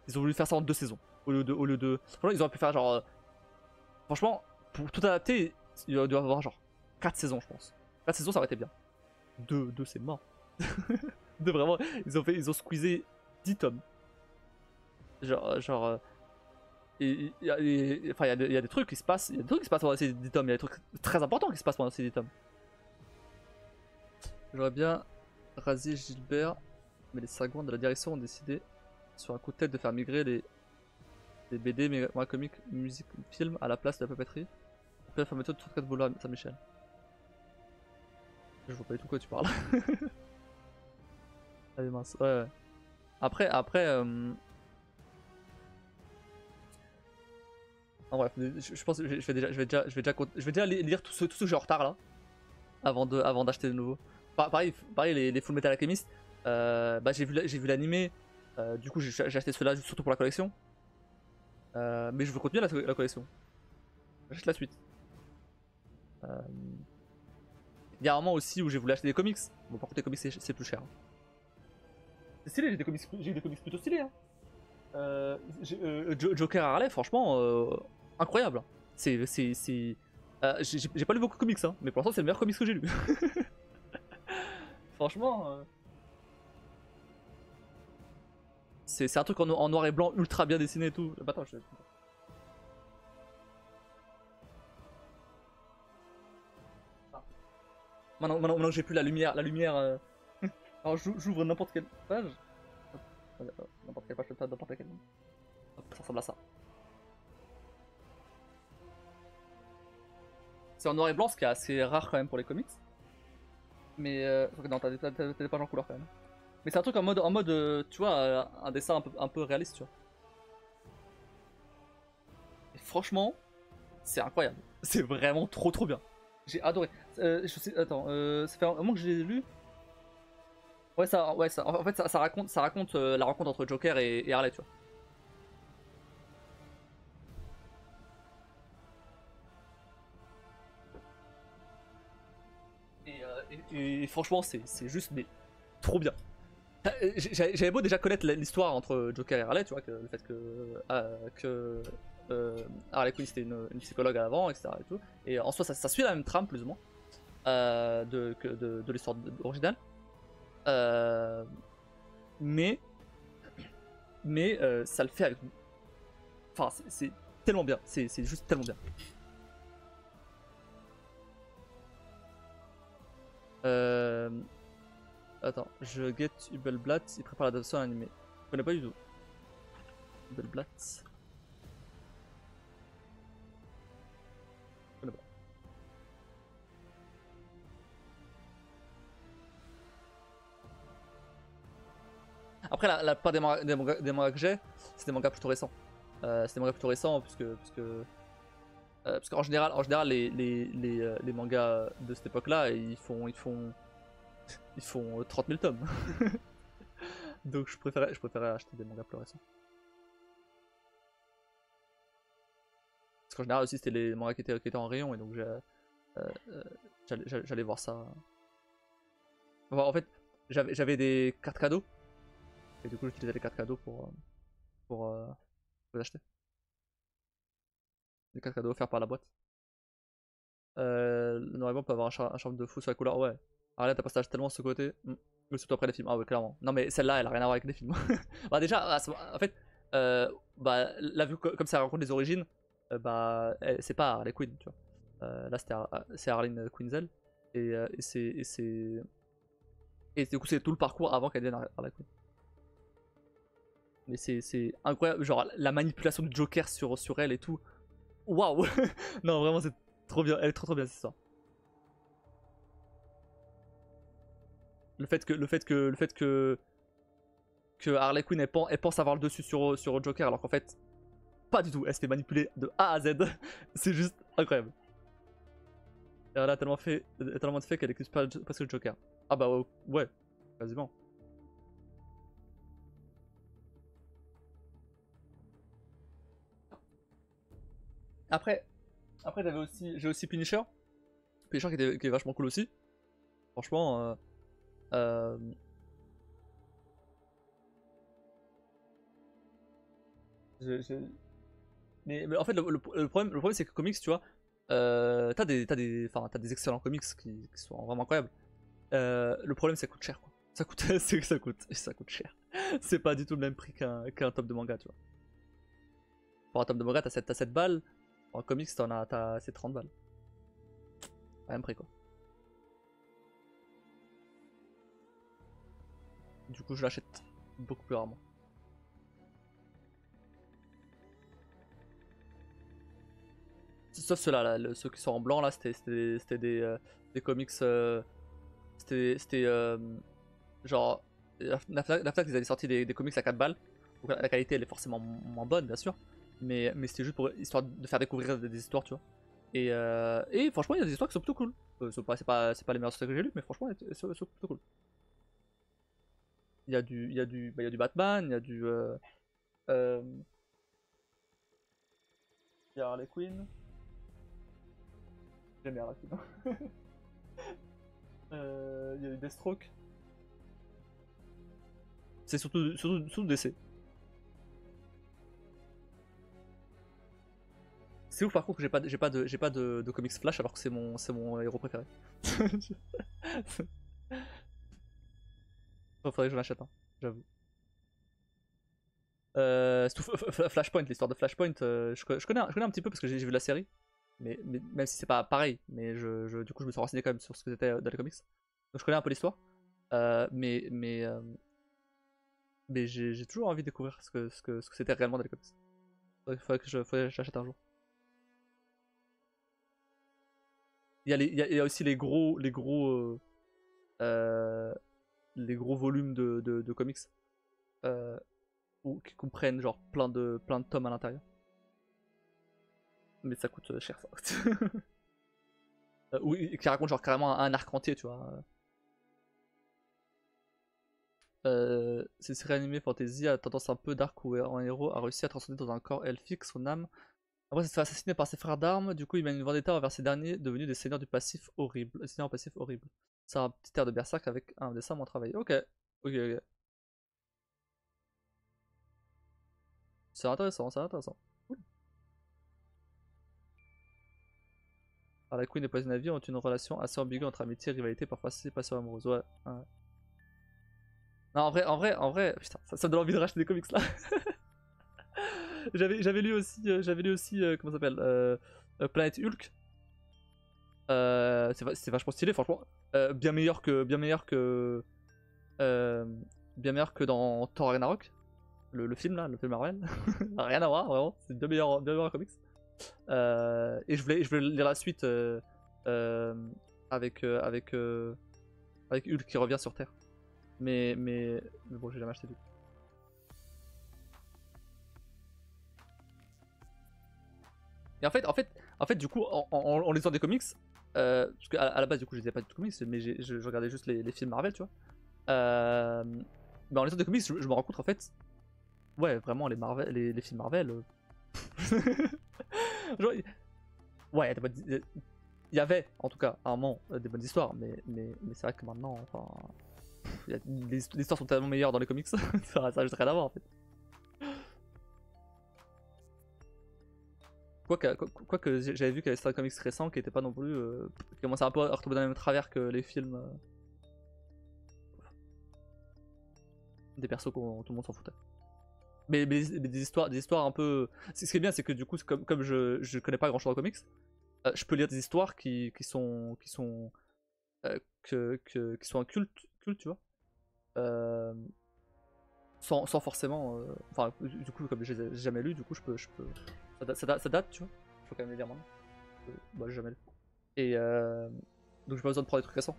Ils ont voulu faire ça en 2 saisons. Au lieu de. Franchement, ils auraient pu faire genre. Franchement, pour tout adapter, il doit y avoir genre 4 saisons, je pense. 4 saisons, ça aurait été bien. 2 c'est mort. 2 vraiment, ils ont squeezé 10 tomes. Genre il y a des trucs qui se passent, pendant ces 10 tomes, il y a des trucs très importants qui se passent pendant ces 10 tomes. J'aurais bien rasé Gilbert, mais les sagouins de la direction ont décidé sur un coup de tête de faire migrer les BD, manga comics, musique, film à la place de la papeterie. Après la fermeture de 34 boulots à Saint-Michel. Je vois pas du tout quoi tu parles. Allez mince, ouais. Après, en bref, je pense que je vais déjà lire tout ce que j'ai en retard là, avant d'acheter de nouveau. Pareil les Full Metal Alchemist, bah j'ai vu l'animé, du coup j'ai acheté ceux-là surtout pour la collection. Mais je veux continuer la collection. J'achète la suite. Il y a un moment aussi où j'ai voulu acheter des comics. Bon, par contre, les comics c'est plus cher. C'est stylé, j'ai eu des comics plutôt stylés. Hein. Joker Harley, franchement, incroyable. J'ai pas lu beaucoup de comics, hein, mais pour l'instant, c'est le meilleur comics que j'ai lu. Franchement, c'est un truc en noir et blanc ultra bien dessiné et tout. Bah, attends, Maintenant que j'ai plus la lumière. Alors j'ouvre n'importe quelle page. N'importe quelle page, n'importe laquelle. Hop, ça ressemble à ça. C'est en noir et blanc, ce qui est assez rare quand même pour les comics. Mais non, t'as des pages en couleur quand même. Mais c'est un truc en mode tu vois, un dessin un peu réaliste, tu vois. Et franchement, c'est incroyable. C'est vraiment trop bien. J'ai adoré. Attends, ça fait un moment que je l'ai lu. Ouais, ça. En fait, ça raconte la rencontre entre Joker et Harley, tu vois. Et franchement, c'est juste mais trop bien. J'avais beau déjà connaître l'histoire entre Joker et Harley, tu vois, que le fait que Harley Quinn c'était une psychologue avant, etc. Et, tout. Et en soi, ça suit la même trame plus ou moins de l'histoire originale. Euh, mais ça le fait avec. Enfin, c'est tellement bien, c'est juste tellement bien. Euh, Attends, je get Hubelblatt, il prépare l'adaptation à l'animé. Je connais pas du tout. Hubelblatt. Je connais pas. Après, la plupart des mangas que j'ai, c'est des mangas plutôt récents. C'est des mangas plutôt récents, parce qu'en général les mangas de cette époque-là, ils font 30 000 tomes. Donc je préférais acheter des mangas plus récents. Parce qu'en général aussi, c'était les mangas qui étaient en rayon, et donc j'allais voir ça. Enfin, en fait, j'avais des cartes cadeaux, et du coup j'utilisais les cartes cadeaux pour les acheter. Des cartes cadeaux offerts par la boîte. Normalement, on peut avoir un charme de fou sur la couleur. Ouais. Alors là, t'as passage tellement ce côté. Surtout après les films. Ah ouais, clairement. Non, mais celle-là, elle a rien à voir avec les films. Bah, déjà, en fait, bah, là, vu comme ça raconte les origines, bah, c'est pas Harley Quinn, tu vois. Là, c'est Harleen Quinzel. Et du coup, c'est tout le parcours avant qu'elle devienne Harley Quinn. Mais c'est incroyable. Genre, la manipulation du Joker sur elle et tout. Waouh! Non, vraiment, c'est trop bien. Elle est trop bien, cette histoire. Le fait que Harley Quinn elle pense avoir le dessus sur Joker alors qu'en fait pas du tout, elle se fait manipuler de A à Z. C'est juste incroyable. Et elle a tellement de fait qu'elle éclipse pas parce que le Joker. Ah bah ouais, quasiment. Après, après j'ai aussi Punisher. Punisher qui est vachement cool aussi. Franchement, euh, je- mais en fait le problème c'est que comics, tu vois, t'as des excellents comics qui sont vraiment incroyables. Le problème, ça coûte cher, quoi. Ça coûte, ça coûte cher. C'est pas du tout le même prix qu'un tome de manga, tu vois. Pour un tome de manga, t'as 7 balles. Pour un comics, c'est 30 balles. Pas le même prix, quoi. Du coup, je l'achète beaucoup plus rarement. Sauf ceux-là, là, ceux qui sont en blanc, là, c'était des comics. C'était genre. La Fnac, ils avaient sorti des comics à 4 balles. Donc la qualité, elle est forcément moins bonne, bien sûr. Mais c'était juste pour histoire de faire découvrir des histoires, tu vois. Et franchement, il y a des histoires qui sont plutôt cool. C'est pas les meilleures histoires que j'ai lues, mais franchement, elles sont plutôt cool. Il y a du Batman, euh, il y a Harley Quinn. J'aime bien Harley Quinn. Il y a du Deathstroke. C'est surtout DC. C'est ouf par contre que j'ai pas de comics Flash alors que c'est mon héros préféré. Faudrait que je l'achète, hein, j'avoue. Flashpoint, l'histoire de Flashpoint, je connais un petit peu parce que j'ai vu la série. mais même si c'est pas pareil, mais du coup je me suis renseigné quand même sur ce que c'était dans les comics. Donc je connais un peu l'histoire, euh, mais, mais, euh, mais j'ai toujours envie de découvrir ce que c'était réellement dans les comics. Faudrait que je l'achète un jour. Il y a aussi euh, les gros volumes de comics euh, qui comprennent genre plein de tomes à l'intérieur. Mais ça coûte cher ça. Oui, qui raconte genre carrément un arc entier, tu vois. C'est une série animée fantasy à tendance un peu dark où un héros a réussi à transcender dans un corps elfique son âme. Après, il se fait assassiner par ses frères d'armes, du coup il mène une vendetta envers ces derniers, devenus des seigneurs du passif horrible. Les seigneurs passif horrible. C'est un petit air de berserk avec un dessin moins travaillé. Ok, ok. C'est intéressant, c'est intéressant. Cool. Alors, la Queen et Poison Ivy ont une relation assez ambiguë entre amitié et rivalité, parfois c'est passion amoureuse. Ouais. Ouais. Non, en vrai, putain, ça me donne envie de racheter des comics là. J'avais lu aussi, comment ça s'appelle, Planète Hulk. C'est vachement stylé, franchement. Euh, bien meilleur que dans Thor Ragnarok, le film là, le film Marvel. Rien à voir, vraiment. C'est bien meilleur comics. Et je voulais lire la suite euh, avec, euh, avec, euh, avec Hulk qui revient sur Terre. Mais bon, j'ai jamais acheté du coup. Et en fait, du coup, en lisant des comics, parce qu'à la base, du coup, je lisais pas du tout comics, mais je regardais juste les films Marvel, tu vois. Euh, mais en lisant des comics, je me rends compte, en fait, ouais, vraiment, les films Marvel. Genre, ouais, il y avait, en tout cas, à un moment, des bonnes histoires, mais c'est vrai que maintenant, enfin, les histoires sont tellement meilleures dans les comics, ça a juste rien à voir, en fait. Quoique j'avais vu qu'il y avait certains comics récents qui étaient pas non plus. Qui commençaient un peu à retomber dans le même travers que les films des persos dont tout le monde s'en foutait. Mais des histoires un peu. Ce qui est bien, c'est que du coup, comme je connais pas grand chose en comics, je peux lire des histoires qui sont un culte, tu vois. Euh, sans forcément. Enfin, du coup, comme je les ai jamais lus, du coup, ça date, tu vois. Je peux quand même les lire maintenant. Bah, j'ai jamais lu. Et donc, j'ai pas besoin de prendre des trucs récents.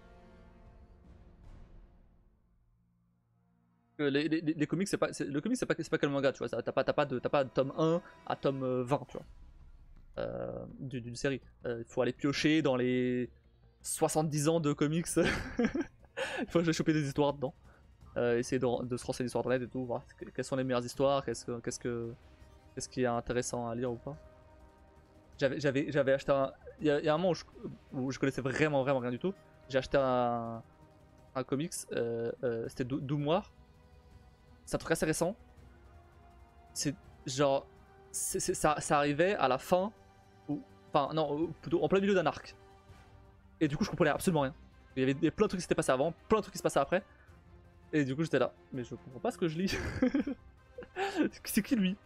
Les comics, le comic, c'est pas comme le manga, tu vois. T'as pas de tome 1 à tome 20, tu vois, d'une série. Il faut aller piocher dans les 70 ans de comics. Il faut choper des histoires dedans. Essayer de se renseigner sur internet et tout, voir quelles sont les meilleures histoires, qu'est-ce qui est intéressant à lire ou pas. J'avais acheté un. Il y a un moment où je connaissais vraiment rien du tout. J'ai acheté un comics, c'était Doom War. C'est un truc assez récent. C'est genre. Ça arrivait à la fin. Enfin, non, plutôt en plein milieu d'un arc. Et du coup, je comprenais absolument rien. Il y avait plein de trucs qui s'étaient passés avant, plein de trucs qui se passaient après. Et du coup, j'étais là. Mais je comprends pas ce que je lis. C'est qui lui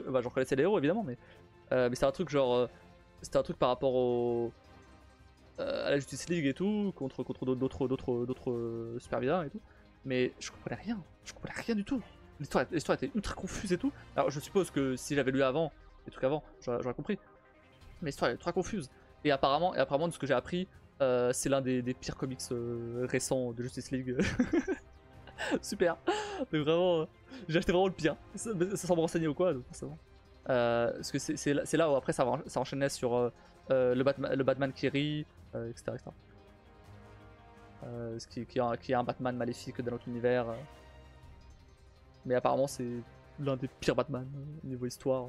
Bah, j'en connaissais les héros évidemment, mais c'est un truc genre. C'était un truc par rapport à la Justice League et tout, contre d'autres super vilains et tout. Mais je comprenais rien. Je comprenais rien du tout. L'histoire était ultra confuse et tout. Alors je suppose que si j'avais lu avant, les trucs avant, j'aurais compris. Mais l'histoire est ultra confuse. Et apparemment de ce que j'ai appris, c'est l'un des pires comics récents de Justice League. Super. Donc vraiment, j'ai acheté vraiment le pire. Sans me renseigner ou quoi, donc forcément. Parce que c'est là où après ça enchaînait sur le Batman qui rit, etc. etc. Qui est un Batman maléfique dans notre univers. Mais apparemment, c'est l'un des pires Batman niveau histoire.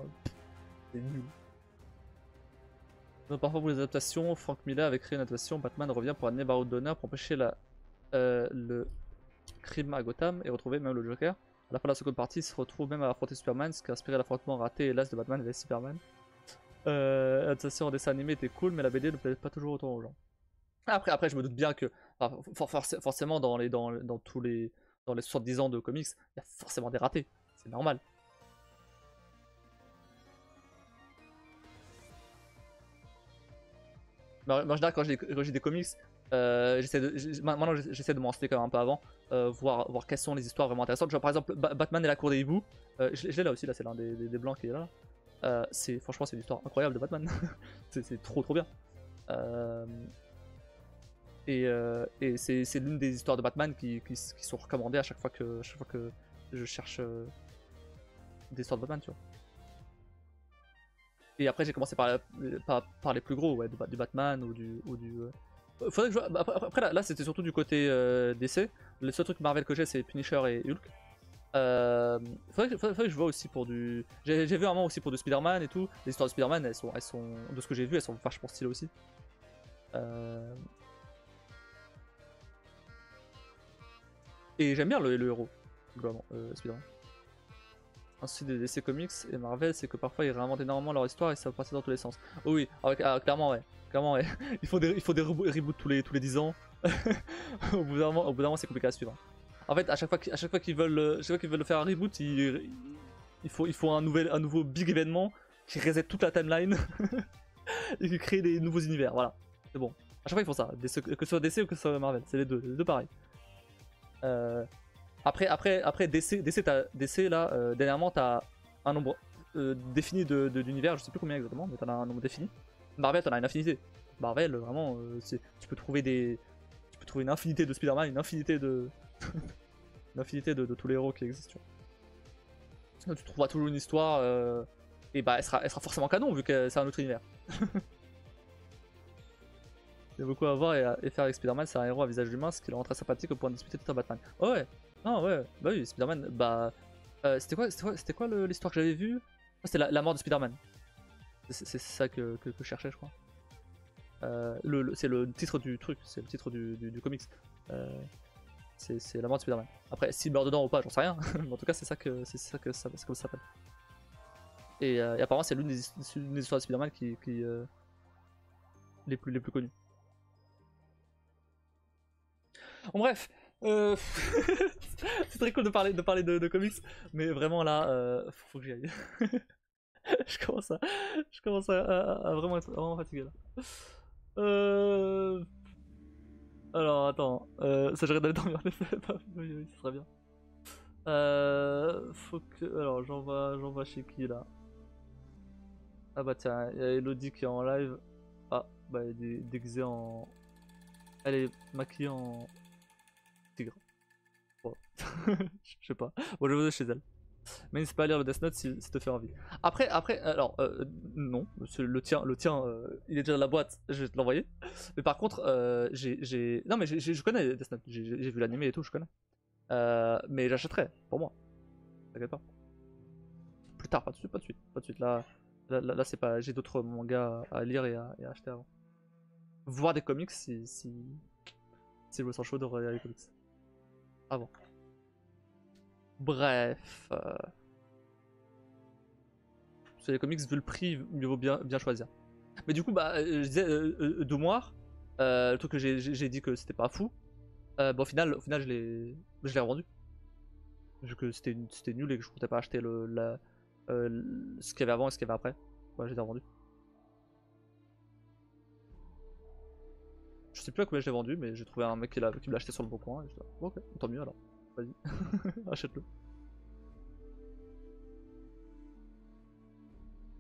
C'est nul. Donc, parfois pour les adaptations, Frank Miller avait créé une adaptation. Batman revient pour amener Barreau d'honneur pour empêcher le crime à Gotham et retrouver même le Joker. À la fin de la seconde partie, il se retrouve même à affronter Superman, ce qui a inspiré l'affrontement raté et l'as de Batman et Superman. L'adaptation en dessin animé était cool, mais la BD ne plaît pas toujours autant aux gens. Après, je me doute bien que forcément dans les 70 ans de comics, il y a forcément des ratés. C'est normal. Mais en général, quand j'ai des comics, maintenant j'essaie de m'en renseigner quand même un peu avant, voir quelles sont les histoires vraiment intéressantes. Genre par exemple Batman et la cour des hiboux, je l'ai là aussi, là c'est l'un des blancs qui est là. Franchement c'est une histoire incroyable de Batman, c'est trop bien. Et c'est l'une des histoires de Batman qui sont recommandées à chaque fois que je cherche des histoires de Batman, tu vois. Et après j'ai commencé par les plus gros, ouais, du Batman ou du faudrait que je vois. Après là c'était surtout du côté DC. Le seul truc Marvel que j'ai c'est Punisher et Hulk. Faudrait que je vois aussi pour du. J'ai vu un moment aussi pour du Spider-Man et tout. Les histoires de Spider-Man elles sont de ce que j'ai vu elles sont vachement stylées aussi. Et j'aime bien le héros, globalement, Spider-Man. Ensuite des DC Comics et Marvel, c'est que parfois ils réinventent énormément leur histoire et ça passe dans tous les sens. Oh oui, clairement ouais. Clairement ouais. Il faut des reboots tous les 10 ans. Au bout d'un moment c'est compliqué à suivre. En fait à chaque fois qu'ils veulent faire un reboot, il faut un nouveau big événement qui reset toute la timeline et qui crée des nouveaux univers, voilà. C'est bon. À chaque fois ils font ça, que ce soit DC ou que ce soit Marvel, c'est les deux pareils. Après DC là, dernièrement t'as un nombre défini d'univers, je sais plus combien exactement, mais t'en as un nombre défini. Marvel t'en as une infinité. Marvel vraiment, tu peux trouver une infinité de Spider-Man, une infinité de de tous les héros qui existent. Tu vois. Tu trouveras toujours une histoire et bah elle sera forcément canon vu que c'est un autre univers. Il y a beaucoup à voir et faire avec Spider-Man, c'est un héros à visage humain, ce qui le rend très sympathique au point de disputer tout un Batman. Oh ouais, non ouais, bah oui, Spider-Man, bah... c'était quoi l'histoire que j'avais vue? C'était la mort de Spider-Man. C'est ça que je cherchais, je crois. C'est le titre du truc, c'est le titre du comics. C'est la mort de Spider-Man. Après, s'il meurt dedans ou pas, j'en sais rien. Mais en tout cas, c'est comme ça s'appelle. Et apparemment, c'est l'une des histoires de Spider-Man les plus connues. Bon bref, c'est très cool de parler de comics, mais vraiment là, faut que j'y aille. je commence à vraiment être vraiment fatigué là. Alors attends, ça j'arrête d'aller dormir, oui, ça serait bien. Faut que... Alors j'envoie chez qui là? Ah bah tiens, il y a Elodie qui est en live. Ah bah elle est déguisée en... Elle est maquillée en... tigre. Bon. Je sais pas. Bon, je vais chez elle. Mais n'hésite pas à lire le Death Note si ça te fait envie. Après, alors, non, le tien, il est déjà dans la boîte, je vais te l'envoyer. Mais par contre, non, mais je connais Death Note, j'ai vu l'anime et tout, je connais. Mais j'achèterai, pour moi. T'inquiète pas. Plus tard, pas de suite. Là c'est pas. J'ai d'autres mangas à lire et à acheter avant. Voir des comics si je me sens chaud de regarder les comics. Avant. Bref. Sur les comics, vu le prix, mieux vaut bien choisir. Mais du coup, bah, je disais, Domoir, le truc que j'ai dit que c'était pas fou, bah, au final je l'ai revendu. Vu que c'était nul et que je comptais pas acheter ce qu'il y avait avant et ce qu'il y avait après. Bah, j'ai revendu. Je sais plus à combien je l'ai vendu, mais j'ai trouvé un mec qui me l'a acheté sur le bon coin. Et je dis, ok, tant mieux alors. Vas-y, achète-le.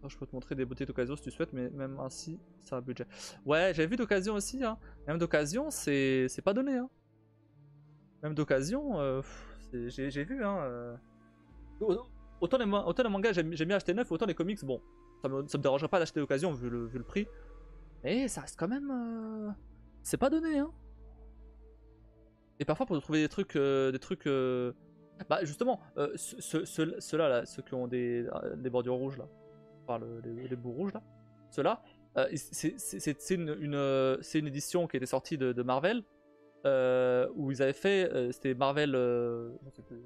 Je peux te montrer des beautés d'occasion si tu souhaites, mais même ainsi, c'est un budget. Ouais, j'avais vu d'occasion aussi, hein. Même d'occasion, c'est pas donné, hein. Même d'occasion, j'ai vu, hein. Autant les mangas, j'aime bien acheter neuf, autant les comics, bon, ça me dérangerait pas d'acheter d'occasion vu le prix. Mais ça reste quand même... c'est pas donné, hein. Et parfois, pour trouver des trucs... bah, justement, ceux-là, là, ceux qui ont des bordures rouges, là. Enfin, les bouts rouges, là. Ceux-là, c'est une édition qui était sortie de Marvel, où ils avaient fait... c'était Marvel... je sais plus...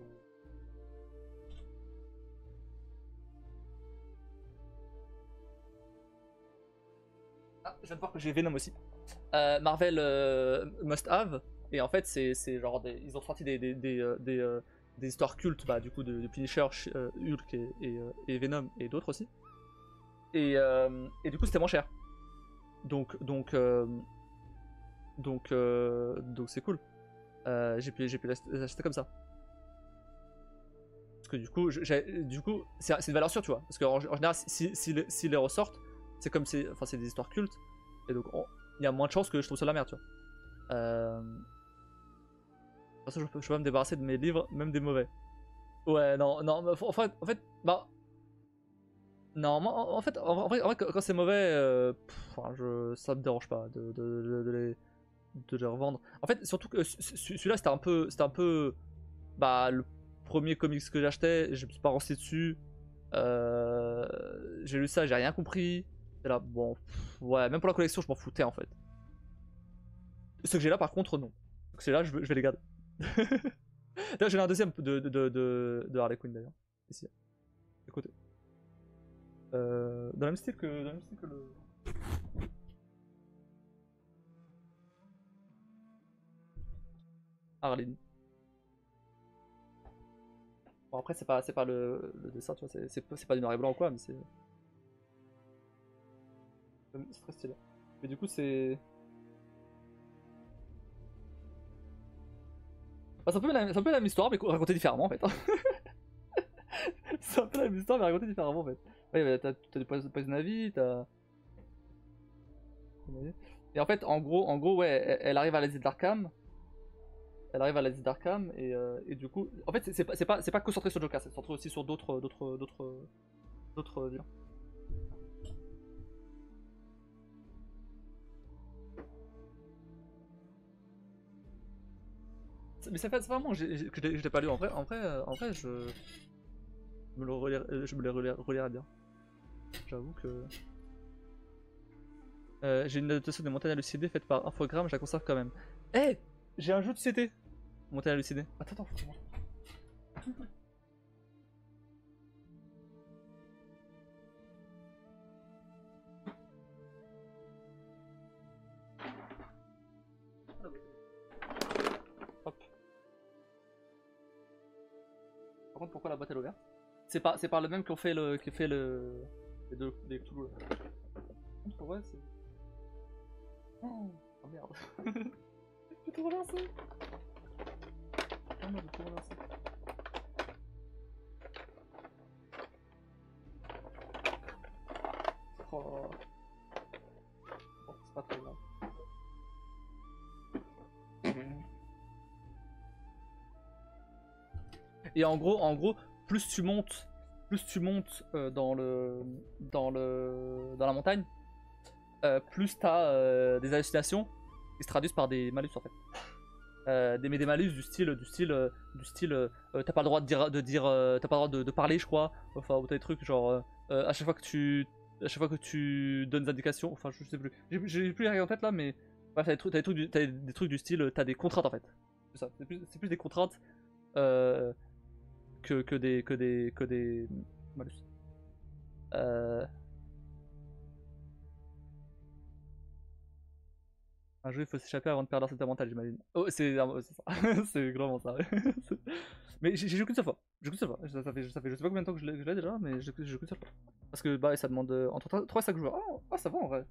Ah, je viens de voir que j'ai Venom aussi. Marvel Must Have, et en fait c'est genre ils ont sorti des histoires cultes, bah, du coup de Punisher, Hulk et Venom et d'autres aussi. Et du coup c'était moins cher. donc c'est cool. J'ai pu les acheter comme ça. Parce que du coup, c'est une valeur sûre, tu vois. Parce qu'en général, s'ils les ressortent, c'est comme c'est des histoires cultes. Et donc, il y a moins de chances que je trouve ça de la merde, tu vois. De toute façon, je peux pas me débarrasser de mes livres, même des mauvais. Ouais, non, en fait, bah. Non, en fait, quand c'est mauvais, ça me dérange pas de les revendre. En fait, surtout que celui-là, c'était un peu, bah, le premier comics que j'achetais. Je me suis pas renseigné dessus. J'ai lu ça, j'ai rien compris. Et là, bon, ouais, même pour la collection, je m'en foutais en fait. Ceux que j'ai là, par contre, non. Donc c'est là, je vais les garder. D'ailleurs, j'en ai un deuxième de Harley Quinn d'ailleurs. Ici, à côté. Dans le même style que le. Harleen. Bon, après, c'est pas le dessin, tu vois, c'est pas du noir et blanc ou quoi, mais c'est très stylé. Mais du coup, c'est. Bah, c'est un peu la même histoire, mais racontée différemment en fait. C'est un peu la même histoire, mais racontée différemment en fait. Ouais, t'as du Poison Ivy, t'as. Et en fait, en gros, ouais, elle arrive à l'asile d'Arkham. Elle arrive à l'asile d'Arkham et du coup, en fait, c'est pas concentré sur Joker, c'est centré aussi sur d'autres vilains. Mais ça fait vraiment que je l'ai pas lu. En vrai, je me les relirai bien. J'avoue que. J'ai une adaptation de Montagne hallucinée faite par Infogrames, je la conserve quand même. Eh hey, j'ai un jeu de CD Montagne hallucinée. Attends, faut que je mange. Hop. Par contre, pourquoi la boîte est ouverte? C'est par le même qui fait les deux les Cthulhu. Pourquoi c'est. Oh merde. J'ai tout relancé. Oh non, j'ai tout relancé. Oh. Bon, c'est pas très grave. Et en gros, plus tu montes dans la montagne, plus t'as des hallucinations qui se traduisent par des malus en fait. Des malus du style t'as pas le droit t'as pas le droit de parler, je crois. Enfin, ou t'as des trucs genre à chaque fois que tu donnes des indications, enfin je sais plus, j'ai plus rien en tête là, mais bref, t'as des trucs du style, t'as des contraintes en fait. C'est ça, c'est plus des contraintes que des malus. Un jeu, il faut s'échapper avant de perdre sa mentale, j'imagine. Oh, c'est ça. C'est vraiment ça. Mais j'ai joué qu'une seule fois. J'ai qu'une seule fois. Ça fait je sais pas combien de temps que je l'ai déjà, mais j'ai qu'une seule fois. Parce que bah, ça demande entre 3 et 5 joueurs. Oh, ça va en vrai.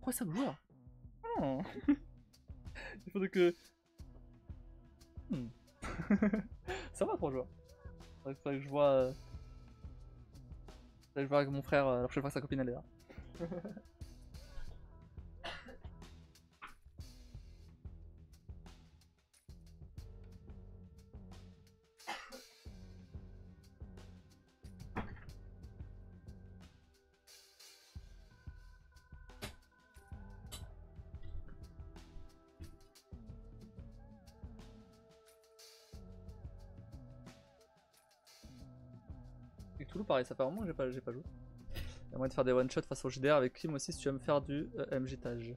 3 et 5 joueurs. Oh. Il faudrait que. Hmm. Ça va 3 joueurs. Faudrait que je vois. Faudrait que je vois avec mon frère la prochaine fois que sa copine elle est là. Et Toulouse, pareil, ça fait un moment que j'ai pas joué. Il y a moyen de faire des one shot face au JDR avec Kim aussi si tu vas me faire du MJtage.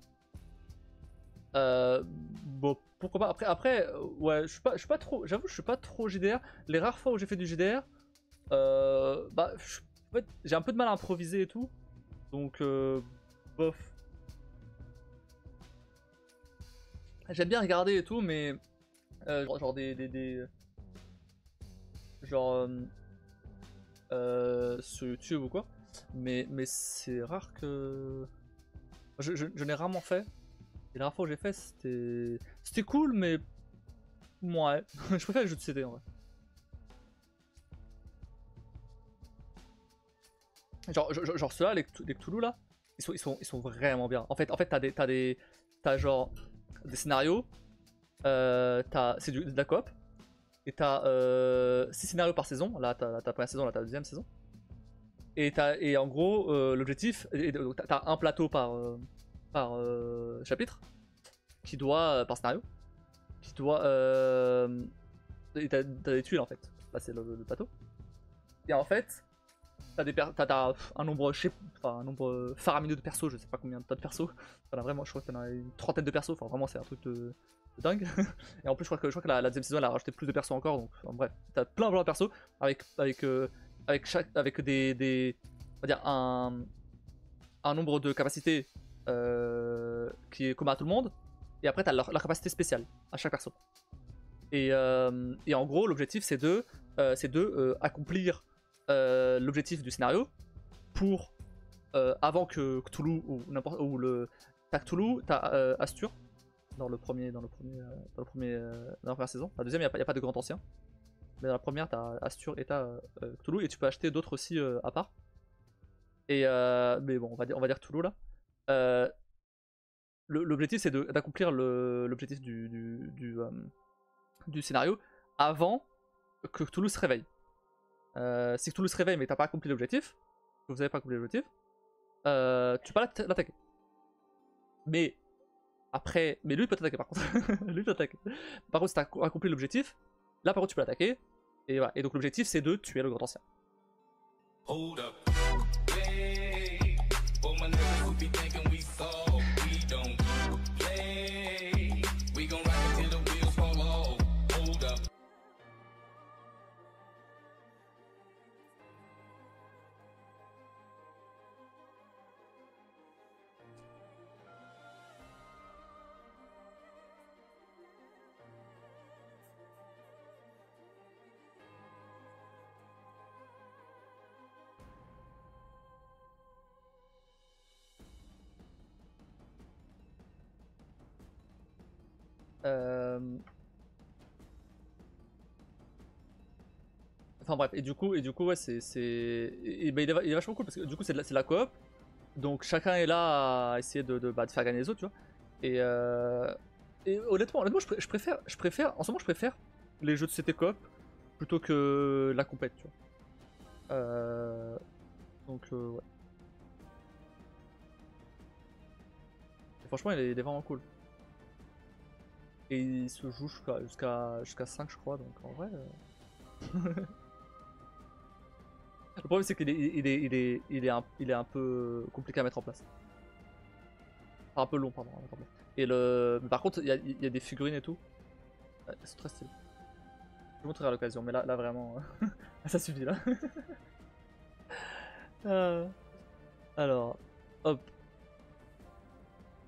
Bon, pourquoi pas. Après ouais, je suis pas trop. J'avoue, je suis pas trop JDR. Les rares fois où j'ai fait du JDR, bah, en fait, j'ai un peu de mal à improviser et tout. Donc, bof. J'aime bien regarder et tout, mais genre genre sur YouTube ou quoi. Mais c'est rare que Je n'ai rarement fait. Et la dernière fois que j'ai fait, c'était cool, mais. Ouais. Je préfère les jeux de CD en vrai. Genre ceux-là, les Cthulhu là, ils sont vraiment bien. En fait t'as genre des scénarios, c'est de la coop, et t'as 6 scénarios par saison. Là, t'as ta première saison, là, t'as la deuxième saison. Et en gros, l'objectif, t'as un plateau par chapitre, qui doit, par scénario, qui doit. T'as des tuiles en fait, là c'est le plateau. Et en fait, t'as un nombre, un nombre faramineux de persos, je sais pas combien de persos. T'en as vraiment, je crois que t'en as une trentaine de persos, enfin vraiment c'est un truc de dingue. Et en plus je crois que la deuxième saison elle a rajouté plus de persos encore, donc en bref, t'as plein de persos avec on va dire un nombre de capacités qui est commun à tout le monde. Et après t'as leur capacité spéciale à chaque perso. Et en gros l'objectif c'est de accomplir l'objectif du scénario pour avant que Cthulhu ou n'importe ou le t'as Cthulhu, t'as Astur dans la première saison. La deuxième, il n'y a pas de grand ancien, mais dans la première t'as Astur et t'as Cthulhu, et tu peux acheter d'autres aussi à part. Et mais bon, on va dire Cthulhu là. L'objectif c'est d'accomplir l'objectif du scénario avant que Cthulhu se réveille. Si Cthulhu se réveille mais t'as pas accompli l'objectif, que vous avez pas accompli l'objectif, tu peux pas l'attaquer. Mais après, mais lui il peut t'attaquer par contre. Lui peut t'attaquer. Par contre, si t'as accompli l'objectif, là par contre tu peux l'attaquer. Et voilà. Et donc l'objectif c'est de tuer le grand ancien. Hold up. Hey, oh my niggas will be thinking we soft. We don't play. We gon' rock until the wheels fall off. Hold up. Enfin bref, et du coup ouais, bah, il est vachement cool parce que du coup c'est la coop, donc chacun est là à essayer de faire gagner les autres, tu vois. Et honnêtement je préfère, en ce moment je préfère les jeux de CT coop plutôt que la compète, tu vois. Donc ouais. Et franchement il est vraiment cool. Et il se joue jusqu'à 5 je crois, donc en vrai. Le problème c'est qu'il est un peu compliqué à mettre en place. Enfin, un peu long pardon à mettre en place. Mais par contre il y a des figurines et tout. Ouais, elles sont très stylées. Je vous montrerai à l'occasion, mais là vraiment ça suffit là. Alors, hop.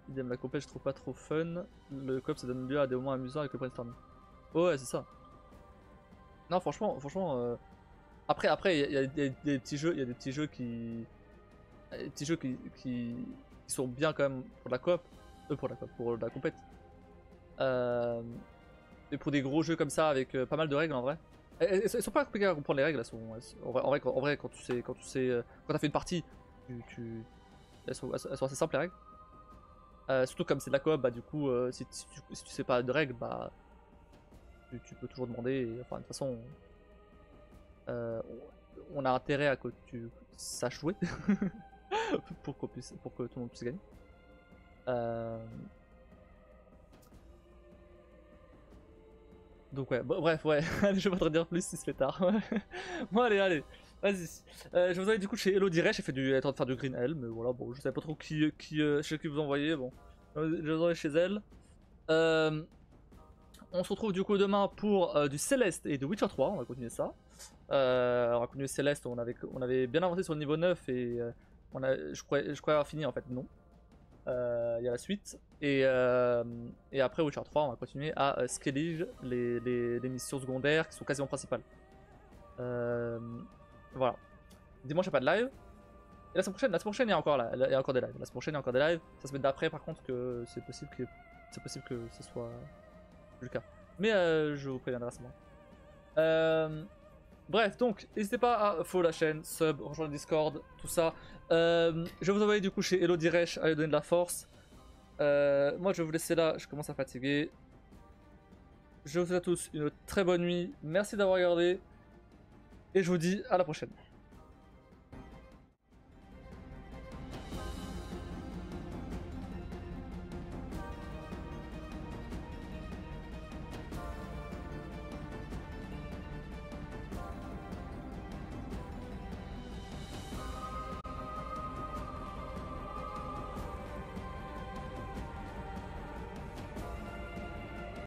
Idem, la compète je trouve pas trop fun. Le coop ça donne lieu à des moments amusants avec le brainstorming. Oh, ouais c'est ça. Non franchement après il y a des petits jeux, qui sont bien quand même pour la coop, pour la compète. Et pour des gros jeux comme ça avec pas mal de règles en vrai. Elles sont pas compliquées à comprendre les règles, en vrai quand t'as fait une partie, elles sont assez simples les règles. Surtout comme c'est de la coop, bah du coup si tu sais pas de règles, bah tu peux toujours demander. Et, enfin de toute façon on a intérêt à que tu saches jouer pour que tout le monde puisse gagner. Donc ouais, bref, ouais, je vais pas te dire plus si c'est tard. Bon allez, vas-y. Je vous envoie du coup chez Hello Direct, elle est en train de faire du Green Hell, mais voilà, bon, je savais pas trop chez qui vous envoyez, bon. Je vous envoie chez elle. On se retrouve du coup demain pour du Celeste et de Witcher 3, on va continuer ça. On va continuer Celeste, on avait bien avancé sur le niveau 9 et je croyais avoir fini en fait, non. Il y a la suite. Et après Witcher 3, on va continuer à scalige les missions secondaires qui sont quasiment principales. Voilà. Dimanche, il n'y a pas de live. Et la semaine prochaine, il y a encore, il y a encore des lives. La semaine prochaine, il y a encore des lives. Ça se met d'après, par contre, que c'est possible que ce soit le cas. Mais je vous préviendrai à ce moment. Bref, donc, n'hésitez pas à follow la chaîne, sub, rejoindre le Discord, tout ça. Je vais vous envoyer du coup chez Elodie Reich à lui donner de la force. Moi, je vais vous laisser là, je commence à fatiguer. Je vous souhaite à tous une très bonne nuit. Merci d'avoir regardé. Et je vous dis à la prochaine.